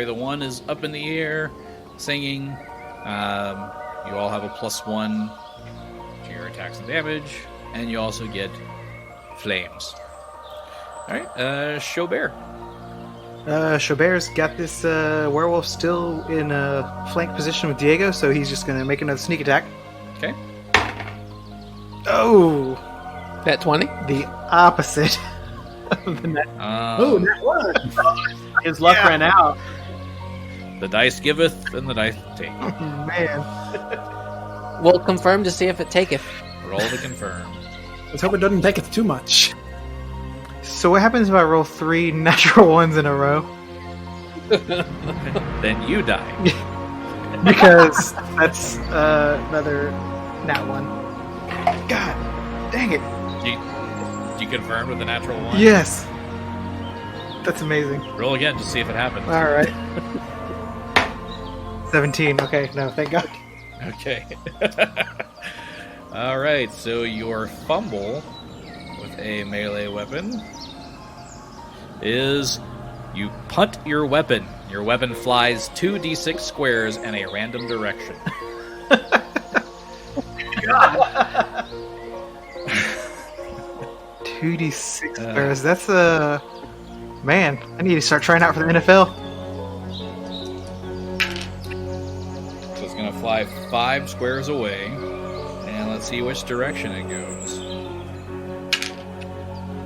the 1 is up in the air, singing. You all have a +1 to your attacks and damage, and you also get flames. All right, Xo'bere. Schädel's got this werewolf still in a flank position with Diego, so he's just going to make another sneak attack. Okay. Oh! That 20? The opposite of the net. Oh, that one! His luck ran out. The dice giveth, and the dice taketh. Oh, man. We'll confirm to see if it taketh. Roll to confirm. Let's hope it doesn't take it too much. So what happens if I roll 3 natural 1s in a row? Then you die. Because that's another nat 1. God dang it. You confirmed with the natural 1? Yes. That's amazing. Roll again to see if it happens. All right. 17. Okay, no, thank God. Okay. All right, so your fumble with a melee weapon is you punt your weapon. Your weapon flies 2d6 squares in a random direction. 2d6 squares. That's a... Man, I need to start trying out for the NFL. So it's going to fly 5 squares away. And let's see which direction it goes.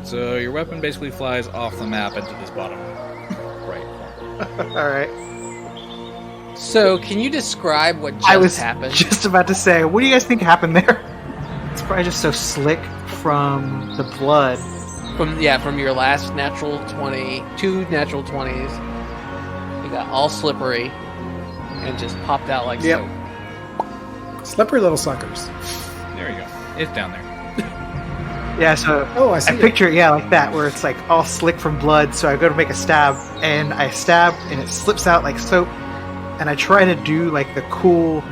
So your weapon basically flies off the map into this bottom right corner. Alright. So, can you describe what just I was happened? just about to say, what do you guys think happened there? It's probably just so slick from the blood. From your last natural 20, 2 natural 20s, you got all slippery and just popped out like Yep. soap. Slippery little suckers. There you go. It's down there. Yeah, so I see. I picture it, like that, where it's like all slick from blood. So I go to make a stab, and I stab, and it slips out like soap. And I try to do like the cool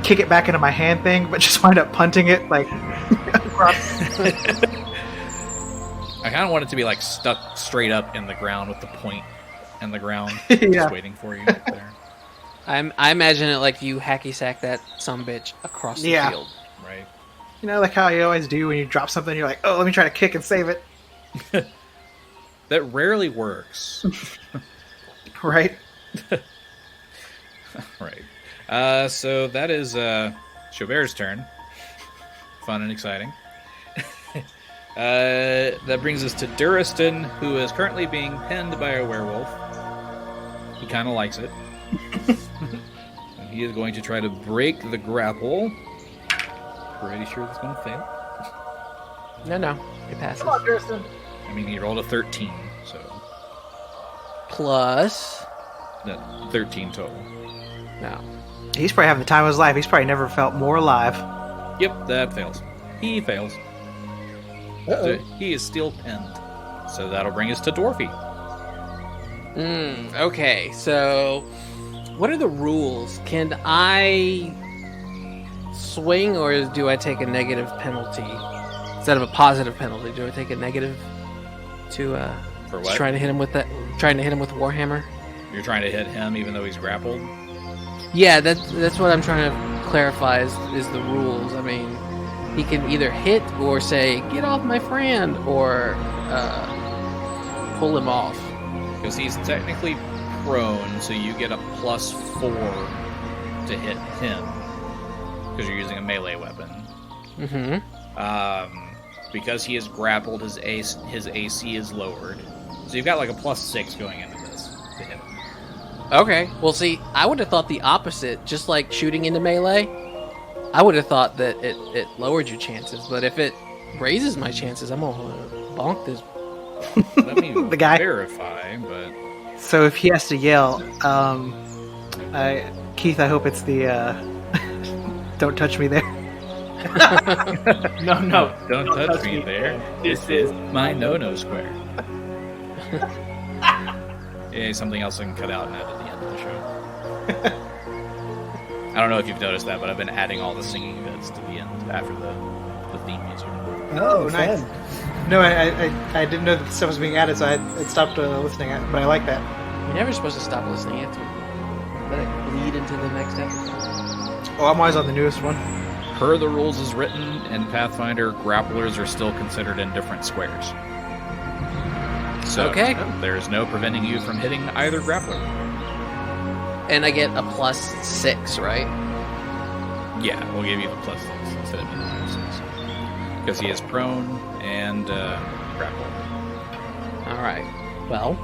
kick it back into my hand thing, but just wind up punting it like across. I kind of want it to be like stuck straight up in the ground with the point in the ground, Yeah. just waiting for you right there. I imagine it like you hacky sack that sumbitch across the Yeah. field. Right. You know, like how you always do when you drop something, you're like, oh, let me try to kick and save it. That rarely works. Right? Right. So that is Xo'bere's turn. Fun and exciting. That brings us to Duristan, who is currently being pinned by a werewolf. He kind of likes it. And he is going to try to break the grapple. Pretty sure that's going to fail. No, it passes. I mean, he rolled a 13, so... plus... No, 13 total. No. He's probably having the time of his life. He's probably never felt more alive. Yep, that fails. He fails. Uh-oh. So he is still pinned. So that'll bring us to Dwarfy. Okay, so what are the rules? Can I swing, or do I take a negative penalty instead of a positive penalty? Do I take a negative to For what? trying to hit him with Warhammer? You're trying to hit him even though he's grappled? Yeah, that's what I'm trying to clarify is the rules. I mean, he can either hit or say, "Get off my friend," or pull him off. Because he's technically prone, so you get a +4 to hit him. Because you're using a melee weapon. Mm-hmm. Because he is grappled, his AC is lowered. So you've got like a +6 going into this to hit him. Okay. Well, see, I would have thought the opposite. Just like shooting into melee, I would have thought that it lowered your chances. But if it raises my chances, I'm gonna bonk this. Let me The guy. verify, but... So if he has to yell, Keith, I hope it's the "Don't touch me there." No. Don't touch me there. This is my no-no square. Yeah, something else I can cut out and add at the end of the show. I don't know if you've noticed that, but I've been adding all the singing bits to the end after the theme music. Oh, nice. fun. No, I didn't know that stuff was being added, so I stopped listening. But I like that. You're never supposed to stop listening. You have to let it bleed into the next episode. Oh, I'm always on the newest one. Per the rules as written, in Pathfinder, grapplers are still considered in different squares. So Okay. there's no preventing you from hitting either grappler. And I get a +6, right? Yeah, we'll give you the +6 instead of the -6. Because he is prone and grappled. All right. Well,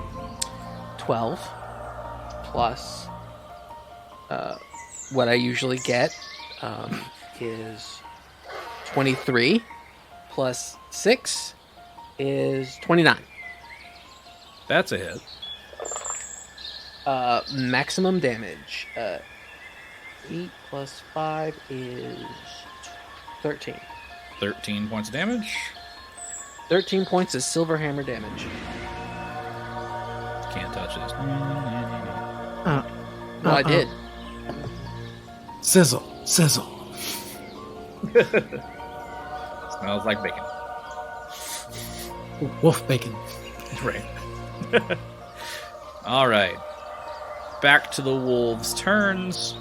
12 plus what I usually get is 23 plus 6 is 29. That's a hit. Maximum damage. 8 plus 5 is 13. 13 points of damage. 13 points of silver hammer damage. Can't touch this. Well, I did. Sizzle, sizzle. Smells like bacon. Wolf bacon. Right. All right. Back to the wolves' turns.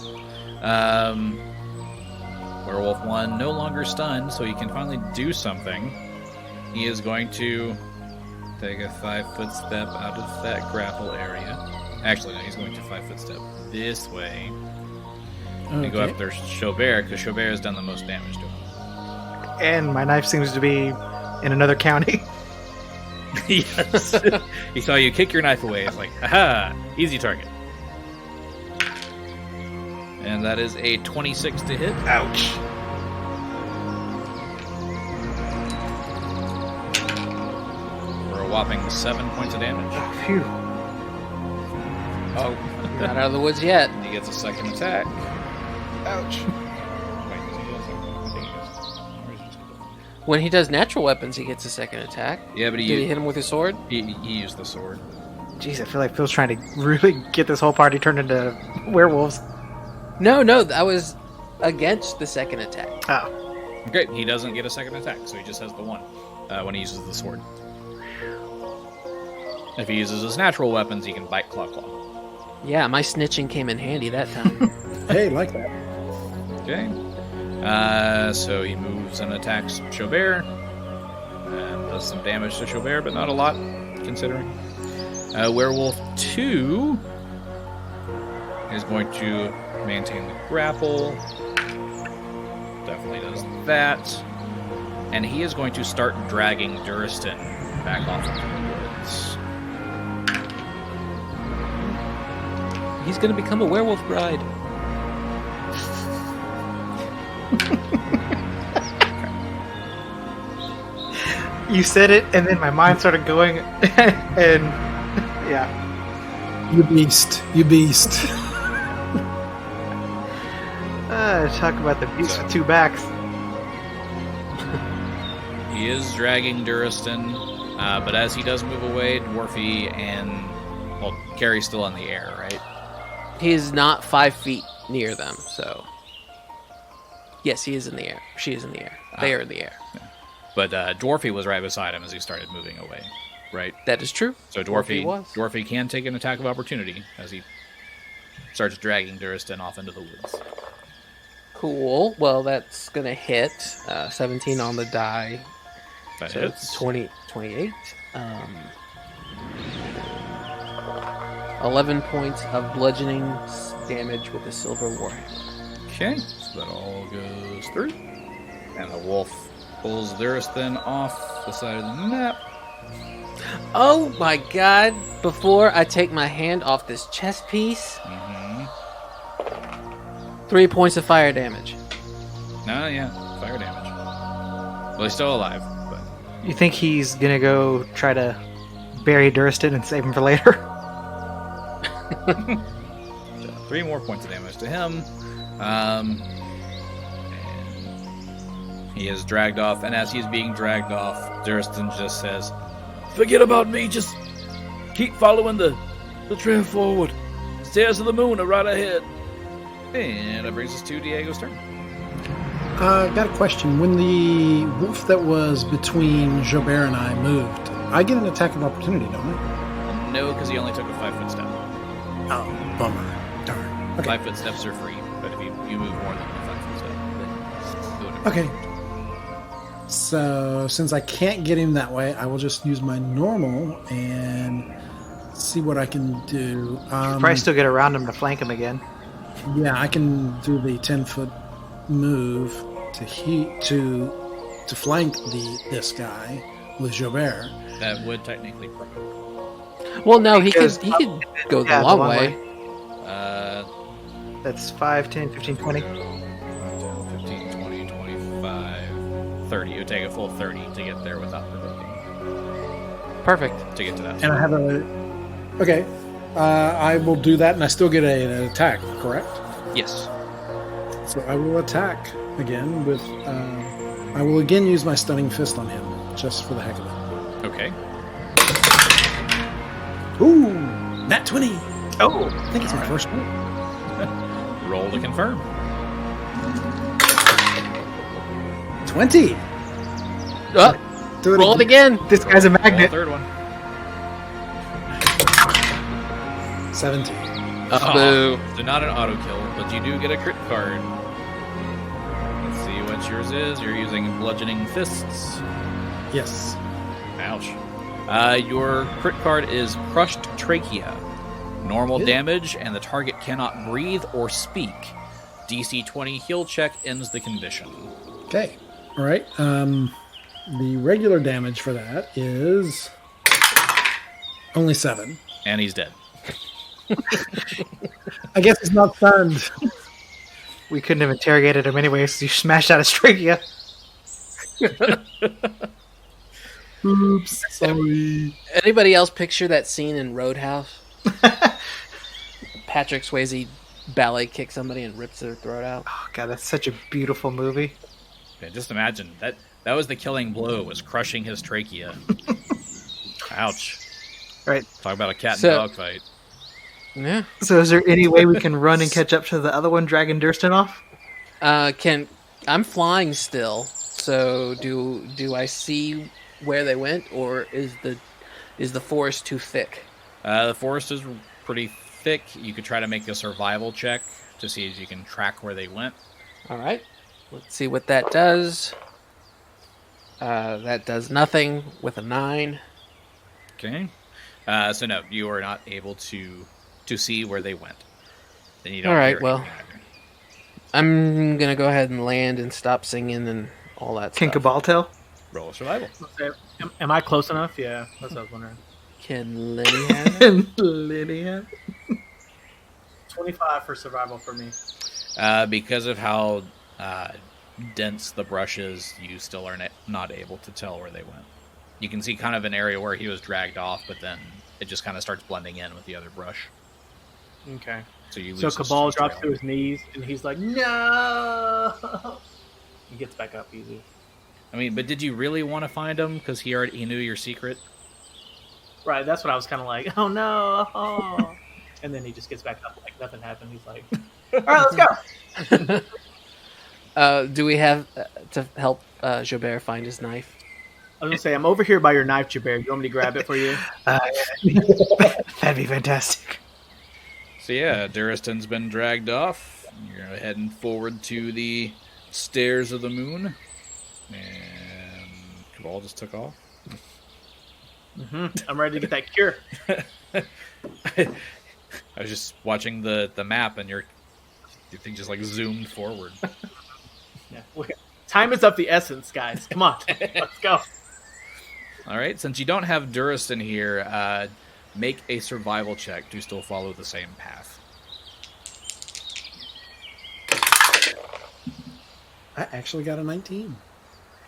Werewolf 1 no longer stunned, so he can finally do something. He is going to take a 5-foot step out of that grapple area. Actually, no, he's going to 5-foot step this way. And go after Xo'bere, because Xo'bere has done the most damage to him. And my knife seems to be in another county. Yes. He saw you kick your knife away. It's like, aha, easy target. And that is a 26 to hit. Ouch. For a whopping 7 points of damage. Phew. Oh, not out of the woods yet. He gets a second attack. Ouch. Wait, does he do a second? I think he does. Or is he just- When he does natural weapons, he gets a second attack. Yeah, but Did he hit him with his sword? he used the sword. Jeez, I feel like Phil's trying to really get this whole party turned into werewolves. No, I was against the second attack. Oh. Great, he doesn't get a second attack, so he just has the one when he uses the sword. If he uses his natural weapons, he can bite Claw. Yeah, my snitching came in handy that time. Hey, like that. Okay. So he moves and attacks Xo'bere. And does some damage to Xo'bere, but not a lot, considering. Werewolf 2 is going to maintain the grapple. Definitely does that. And he is going to start dragging Duristan back off into the woods. He's going to become a werewolf bride. You said it, and then my mind started going, and yeah. You beast. You beast. Talk about the beast with two backs. He is dragging Duristan, but as he does move away, Dwarfy and... Well, Carrie's still in the air, right? He is not 5 feet near them, so... Yes, he is in the air. She is in the air. They are in the air. Yeah. But Dwarfy was right beside him as he started moving away, right? That is true. So Dwarfy can take an attack of opportunity as he starts dragging Duristan off into the woods. Cool. Well, that's going to hit. 17 on the die. That So hits. it's 28. 11 points of bludgeoning damage with the silver warhammer. Okay, so that all goes through. And the wolf pulls Duristan off the side of the map. Oh my god. Before I take my hand off this chest piece, 3 points of fire damage. No, yeah, fire damage. Well, he's still alive, but... You think he's gonna go try to bury Duristan and save him for later? So 3 more points of damage to him. And he is dragged off, and as he's being dragged off, Duristan just says, "Forget about me, just keep following the trail forward. Stairs of the moon are right ahead." And that brings us to Diego's turn. Got a question. When the wolf that was between Xo'bere and I moved, I get an attack of opportunity, don't I? No, because he only took a 5-foot step. Oh, bummer. Darn. Okay. 5-foot steps are free, but if you move more than a 5-foot step, then you wouldn't. Okay. So, since I can't get him that way, I will just use my normal and see what I can do. Probably still get around him to flank him again. Yeah, I can do the 10-foot move to flank this guy with Xo'bere. That would technically work. Well, no, he could Because- go the Yeah, long way. That's 5, 10, 15, 20. 15, 20, 25, 30. It would take a full 30 to get there without provoking. Perfect. To get to that. And I have Okay. I will do that, and I still get an attack, correct? Yes. So I will attack again with... I will again use my Stunning Fist on him, just for the heck of it. Okay. Ooh! Nat 20! Oh! I think it's my first one. Roll to confirm. 20! Do it Roll it again. This guy's a Roll a magnet. third one. 17. Boo. So not an auto kill, but you do get a crit card. Let's see what yours is. You're using bludgeoning fists. Yes. Ouch. Your crit card is crushed trachea. Normal Ew. damage, and the target cannot breathe or speak. DC 20 heal check ends the condition. Okay. All right. The regular damage for that is only 7. And he's dead. I guess it's not stunned. We couldn't have interrogated him anyway, so you smashed out his trachea. Oops. Sorry. Anybody else picture that scene in Roadhouse? Patrick Swayze ballet kicks somebody and rips their throat out. Oh god, that's such a beautiful movie. Yeah, just imagine that was the killing blow, was crushing his trachea. Ouch. Right. Talk about a cat So- and dog fight. Yeah. So is there any way we can run and catch up to the other one, dragging Duristan off? I'm flying still, so do I see where they went, or is the forest too thick? The forest is pretty thick. You could try to make a survival check to see if you can track where they went. All right. Let's see what that does. That does nothing with a 9. Okay. So no, you are not able to see where they went. Then you don't All right, hear well. anything either. I'm gonna go ahead and land and stop singing and all that Can stuff. Kabal tell? Roll a survival. Am I close enough? Yeah, that's what I was wondering. Can Lenny have it? Lydia. 25 for survival for me. Because of how dense the brush is, you still are not able to tell where they went. You can see kind of an area where he was dragged off, but then it just kind of starts blending in with the other brush. Okay. So you So lose his Kabal drops trail. to his knees, and he's like, "No!" He gets back up easy. I mean, but did you really want to find him? Because he knew your secret? Right, that's what I was kind of like, "Oh no!" Oh. And then he just gets back up like nothing happened. He's like, "All right, let's go." Do we have to help Xo'bere find his knife? I was gonna say, I'm over here by your knife, Xo'bere. You want me to grab it for you? That'd be fantastic. So yeah, Duristan's been dragged off. You're heading forward to the stairs of the moon. And Kabal just took off. I'm ready to get that cure. I was just watching the map, and your thing just like zoomed forward. Yeah. Time is of the essence, guys. Come on, let's go. All right, since you don't have Duristan here, make a survival check to still follow the same path. I actually got a 19.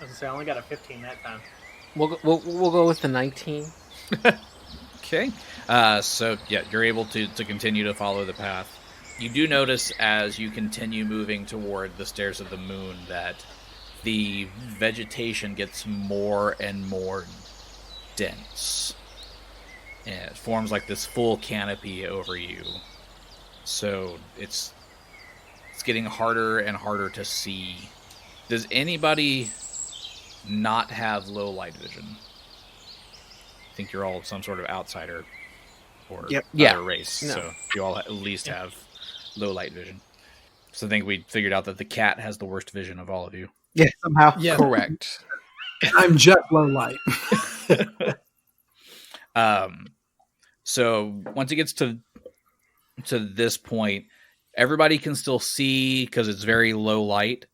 I was gonna say, I only got a 15 that time. We'll go with the 19. Okay. So, yeah, you're able to continue to follow the path. You do notice as you continue moving toward the stairs of the moon that the vegetation gets more and more dense. And it forms like this full canopy over you. So it's getting harder and harder to see. Does anybody not have low light vision? I think you're all some sort of outsider or other race. No. So you all at least have low light vision. So I think we figured out that the cat has the worst vision of all of you. Yeah, somehow. Yeah, Correct. I'm just low light. So once it gets to this point, everybody can still see because it's very low light.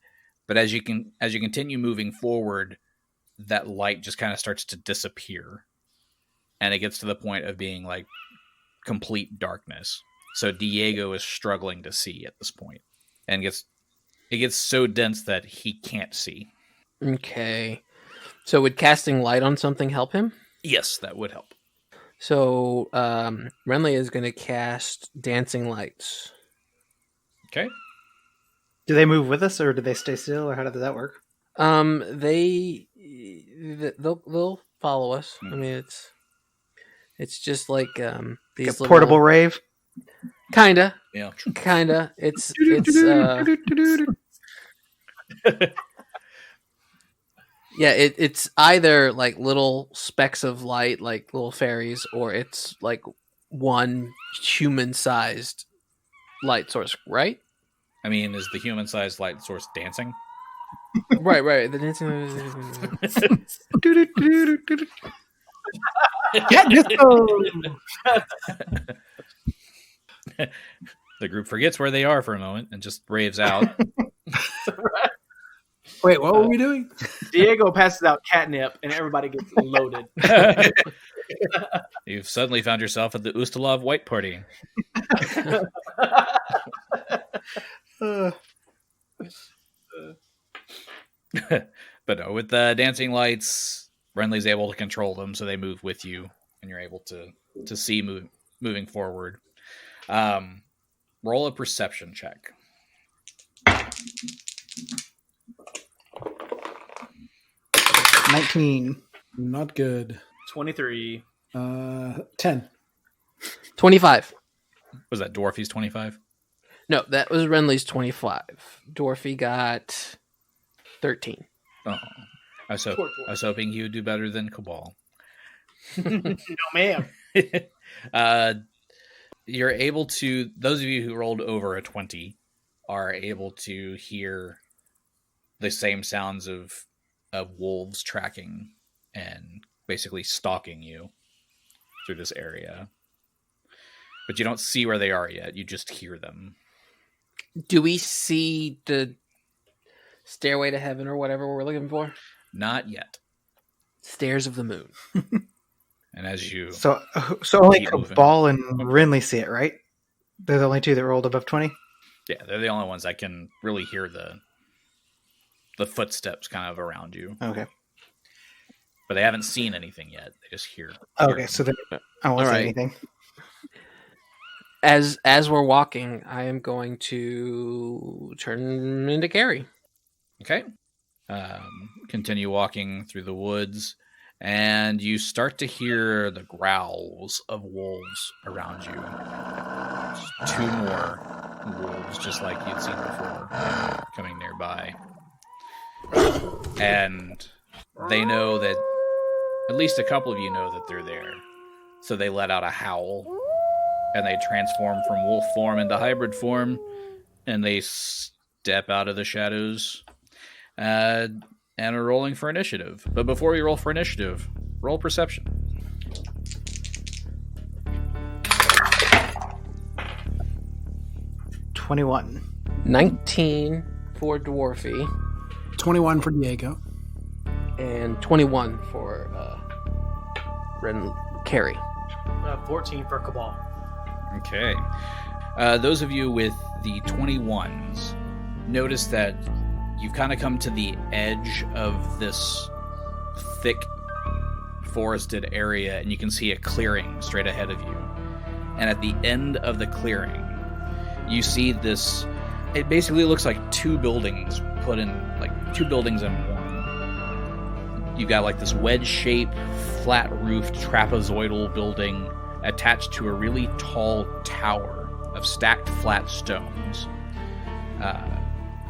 But as you continue moving forward, that light just kind of starts to disappear, and it gets to the point of being like complete darkness. So Diego is struggling to see at this point, and it gets so dense that he can't see. Okay. So would casting light on something help him? Yes, that would help. So Renly is going to cast Dancing Lights. Okay. Do they move with us, or do they stay still, or how does that work? They'll follow us. I mean, it's just like these Like a portable rave? Kinda. Yeah. It's yeah, it's either like little specks of light, like little fairies, or it's like one human-sized light source, right? I mean, is the human-sized light source dancing? Right. The dancing. Get disco! The group forgets where they are for a moment and just raves out. Wait, what were we doing? Diego passes out catnip, and everybody gets loaded. You've suddenly found yourself at the Ustalov White Party. But no, with the dancing lights, Renly's able to control them, so they move with you, and you're able to see moving forward. Roll a perception check. 19. Not good. 23. 10. 25. Was that Dwarfy's 25? No, that was Renly's 25. Dwarfy got 13. Oh, I was hoping he would do better than Kabal. No, ma'am. You're able to, those of you who rolled over a 20 are able to hear the same sounds of wolves tracking and basically stalking you through this area. But you don't see where they are yet. You just hear them. Do we see the stairway to heaven or whatever we're looking for? Not yet. Stairs of the moon. And as you... So only keep moving. Kabal and Renly see it, right? They're the only two that rolled above 20? Yeah, they're the only ones that can really hear the footsteps kind of around you. Okay. but they haven't seen anything yet. They just hear. Okay, so I won't say Alright. anything. As we're walking, I am going to turn into Carrie. Okay. Continue walking through the woods, and you start to hear the growls of wolves around you. Just 2 more wolves, just like you'd seen before, coming nearby. And they know that, at least a couple of you know that they're there. So they let out a howl, and they transform from wolf form into hybrid form, and they step out of the shadows. And are rolling for initiative. But before we roll for initiative, roll perception. 21. 19 for Dwarfy 21 for Diego. and 21 for Carrie. 14 for Kabal. Okay. Those of you with the 21s notice that you've kind of come to the edge of this thick forested area, and you can see a clearing straight ahead of you. And at the end of the clearing, you see this. It basically looks like 2 buildings put in, like 2 buildings in one. You've got like this wedge-shaped, flat-roofed, trapezoidal building attached to a really tall tower of stacked flat stones.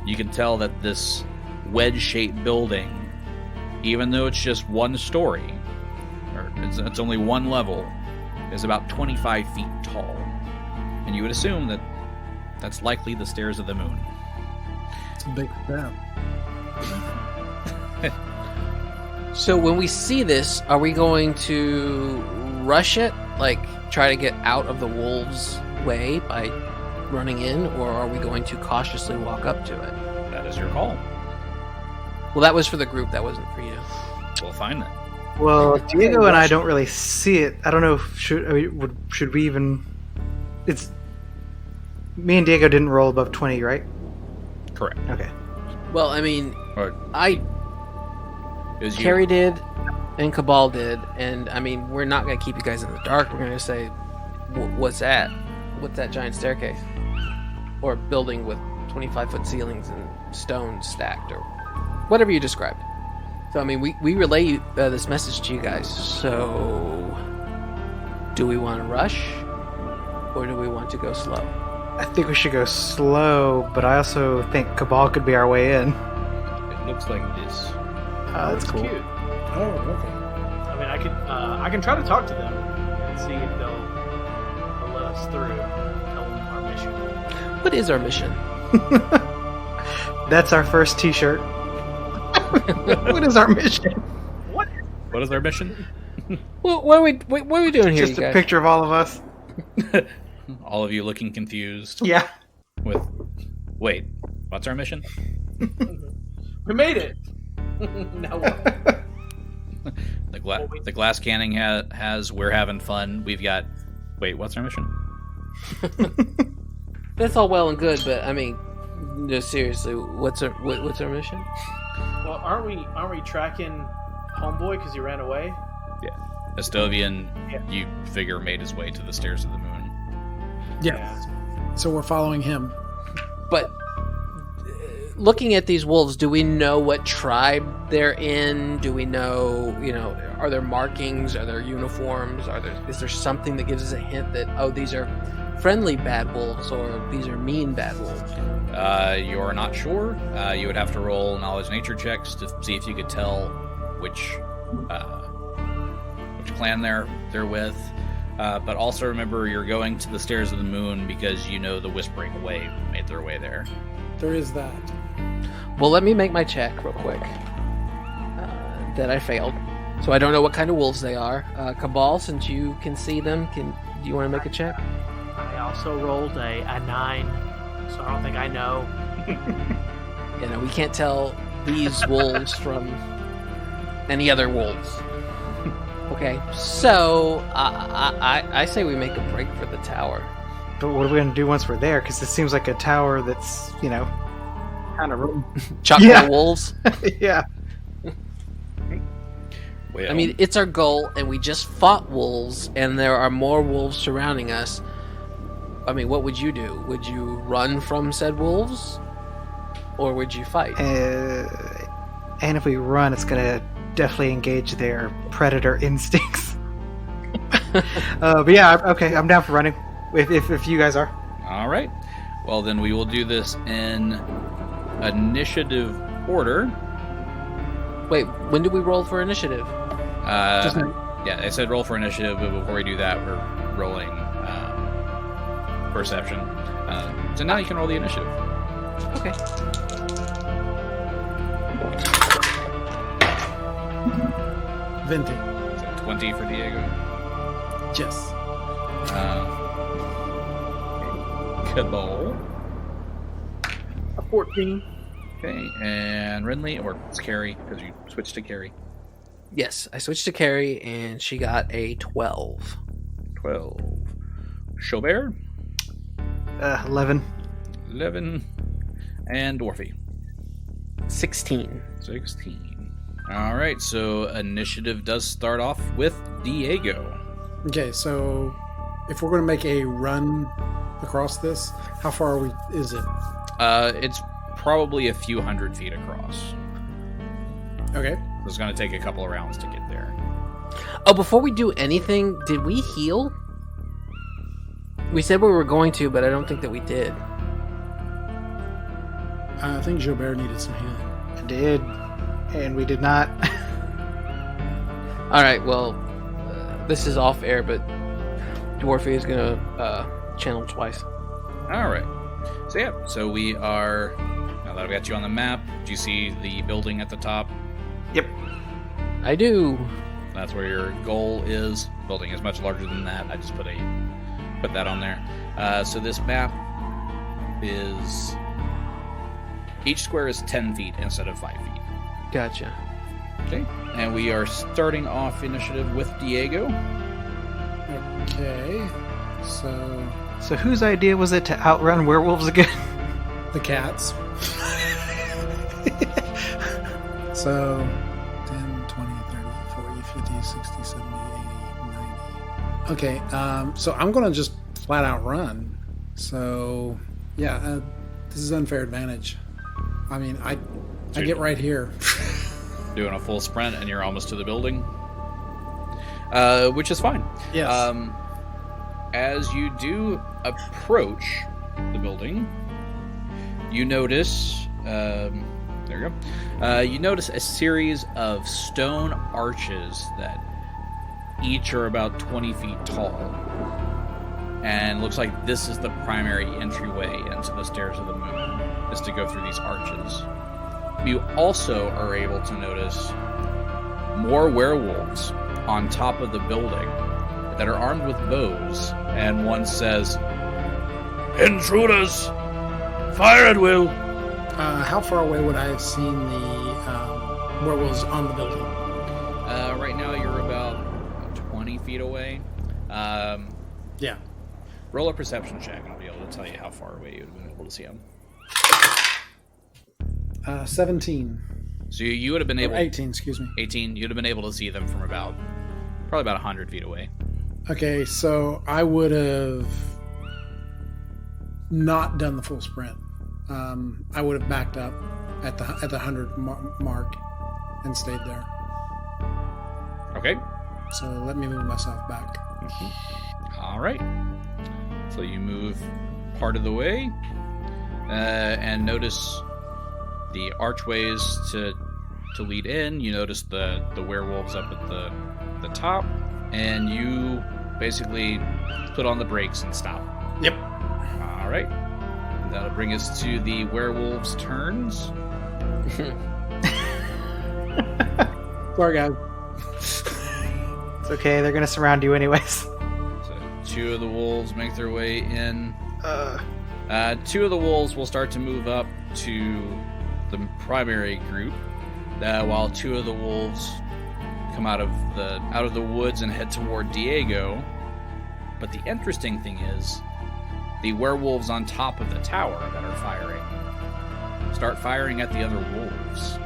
You can tell that this wedge-shaped building, even though it's just 1 story, or it's only 1 level, is about 25 feet tall. And you would assume that that's likely the Stairs of the Moon. It's a big step. So when we see this, are we going to rush it? Like, try to get out of the wolves' way by running in? Or are we going to cautiously walk up to it? That is your call. Well, that was for the group. That wasn't for you. We'll find that. Well, Diego and I don't really see it. I don't know if should we even... It's... Me and Diego didn't roll above 20, right? Correct. Okay. Well, I mean, It was you. Carrie did, and Kabal did, and I mean, we're not going to keep you guys in the dark. We're going to say, what's that? What's that giant staircase? Or building with 25-foot ceilings and stones stacked, or whatever you described. So, I mean, we relay this message to you guys, so do we want to rush, or do we want to go slow? I think we should go slow, but I also think Kabal could be our way in. It looks like this. That's cool. Cute. Oh, okay. I mean, I can try to talk to them and see if they'll let us through. Tell them our mission. What is our mission? That's our first T-shirt. What is our mission? What is our mission? What are we doing here, Just you a guys? picture of all of us. All of you looking confused. Yeah. Wait, what's our mission? We made it. Now what? The glass canning has we're having fun. We've got. Wait, what's our mission? That's all well and good, but I mean, no, seriously, what's our mission? Well, aren't we tracking Homeboy because he ran away? Estovian, Yeah. you figure, made his way to the Stairs of the Moon. Yeah. So we're following him. But looking at these wolves, do we know what tribe they're in? Do we know, are there markings? Are there uniforms? Is there something that gives us a hint that, oh, these are friendly bad wolves or these are mean bad wolves? You're not sure. You would have to roll knowledge nature checks to see if you could tell which clan they're with. But also remember, you're going to the Stairs of the Moon because you know the Whispering Wave made their way there. There is that. Well, let me make my check real quick. That I failed. So I don't know what kind of wolves they are. Kabal, since you can see them, do you want to make a check? I also rolled a 9, so I don't think I know. We can't tell these wolves from any other wolves. Okay, so I say we make a break for the tower. But what are we going to do once we're there? Because this seems like a tower that's, kind of... Chocolate wolves. Yeah. Well, I mean, it's our goal, and we just fought wolves, and there are more wolves surrounding us. I mean, what would you do? Would you run from said wolves? Or would you fight? And if we run, it's going to definitely engage their predator instincts. But yeah, okay, I'm down for running, if you guys are. all right. Well, then we will do this in initiative order. Wait, when do we roll for initiative? Yeah, I said roll for initiative, but before we do that, we're rolling perception. So now you can roll the initiative. Okay. Venti. So 20 for Diego. Yes. Kabal. A 14. Okay, and Renly, or it's Carrie, because you switched to Carrie. Yes, I switched to Carrie, and she got a 12. 12. Xo'bere. 11. 11. And Dwarfy. 16. 16. All right, so initiative does start off with Diego. Okay, so if we're going to make a run across this, how far is it? It's probably a few hundred feet across. Okay. It's going to take a couple of rounds to get there. Oh, before we do anything, did we heal? We said we were going to, but I don't think that we did. I think Xo'bere needed some healing. I did, and we did not. All right, well, this is off air, but Dwarfy is going to channel twice. All right. So yeah, so we are, now that I've got you on the map, do you see the building at the top? Yep. I do. That's where your goal is. Building is much larger than that. I just put that on there. So this map is, each square is 10 feet instead of 5 feet. Gotcha. Okay. And we are starting off initiative with Diego. Okay. So whose idea was it to outrun werewolves again? The cats. So 10, 20, 30, 40, 50, 60, 70, 80, 90. Okay, so I'm going to just flat out run. So, yeah, this is unfair advantage. I mean, I get right here. Doing a full sprint and you're almost to the building. Which is fine. Yes. As you do approach the building, you notice, there you go. You notice a series of stone arches that each are about 20 feet tall. And looks like this is the primary entryway into the Stairs of the Moon, is to go through these arches. You also are able to notice more werewolves on top of the building that are armed with bows, and one says, "Intruders! Fire at will!" How far away would I have seen the werewolves on the building? Right now you're about 20 feet away. Yeah. Roll a perception check and I'll be able to tell you how far away you would have been able to see them. 17. So you would have been able... 18, excuse me. 18, you'd have been able to see them from probably about 100 feet away. Okay, so I would have not done the full sprint. I would have backed up at the 100 mark and stayed there. Okay. So let me move myself back. All right. So you move part of the way and notice the archways to lead in. You notice the werewolves up at the top, and you basically put on the brakes and stop. Yep. All right. That'll bring us to the werewolves' turns. Sorry, guys. It's okay, they're gonna surround you anyways. So 2 of the wolves make their way in. 2 of the wolves will start to move up to the primary group, while 2 of the wolves come out of the woods and head toward Diego. But the interesting thing is, the werewolves on top of the tower that are firing start firing at the other wolves.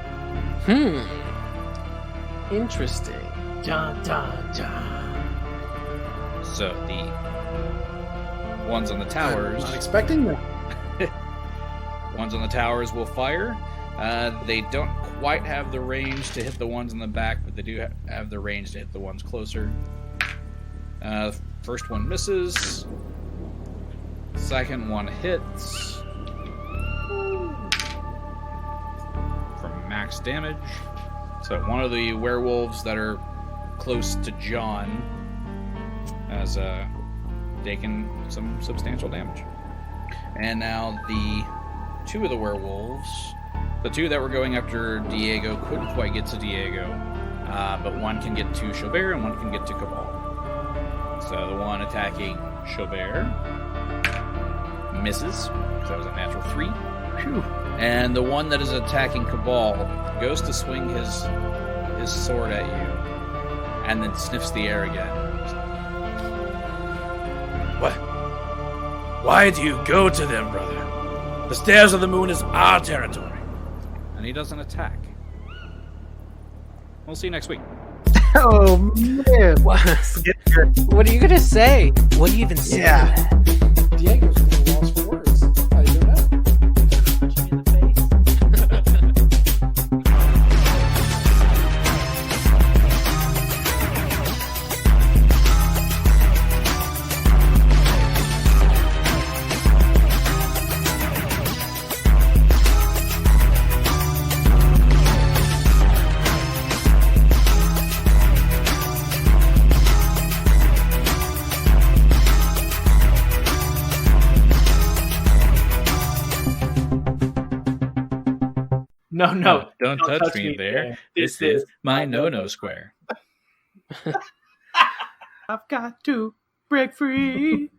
Interesting. Dun, dun, dun. So the ones on the towers, Not expecting that. ones on the towers will fire. They don't quite have the range to hit the ones in the back, but they do have the range to hit the ones closer. First one misses. Second one hits for max damage. So one of the werewolves that are close to John has taken some substantial damage. And now the two of the werewolves, the two that were going after Diego, couldn't quite get to Diego, but one can get to Xo'bere and one can get to Kabal. So the one attacking Xo'bere misses, because that was a natural 3. Whew. And the one that is attacking Kabal goes to swing his sword at you, and then sniffs the air again. What? Why do you go to them, brother? The Stairs of the Moon is our territory. And he doesn't attack. We'll see you next week. Oh man! What are you gonna say? What do you even say? Yeah. To that? Diego's really lost for words. I don't know. No. Don't touch me there. This is my no-no square. I've got to break free.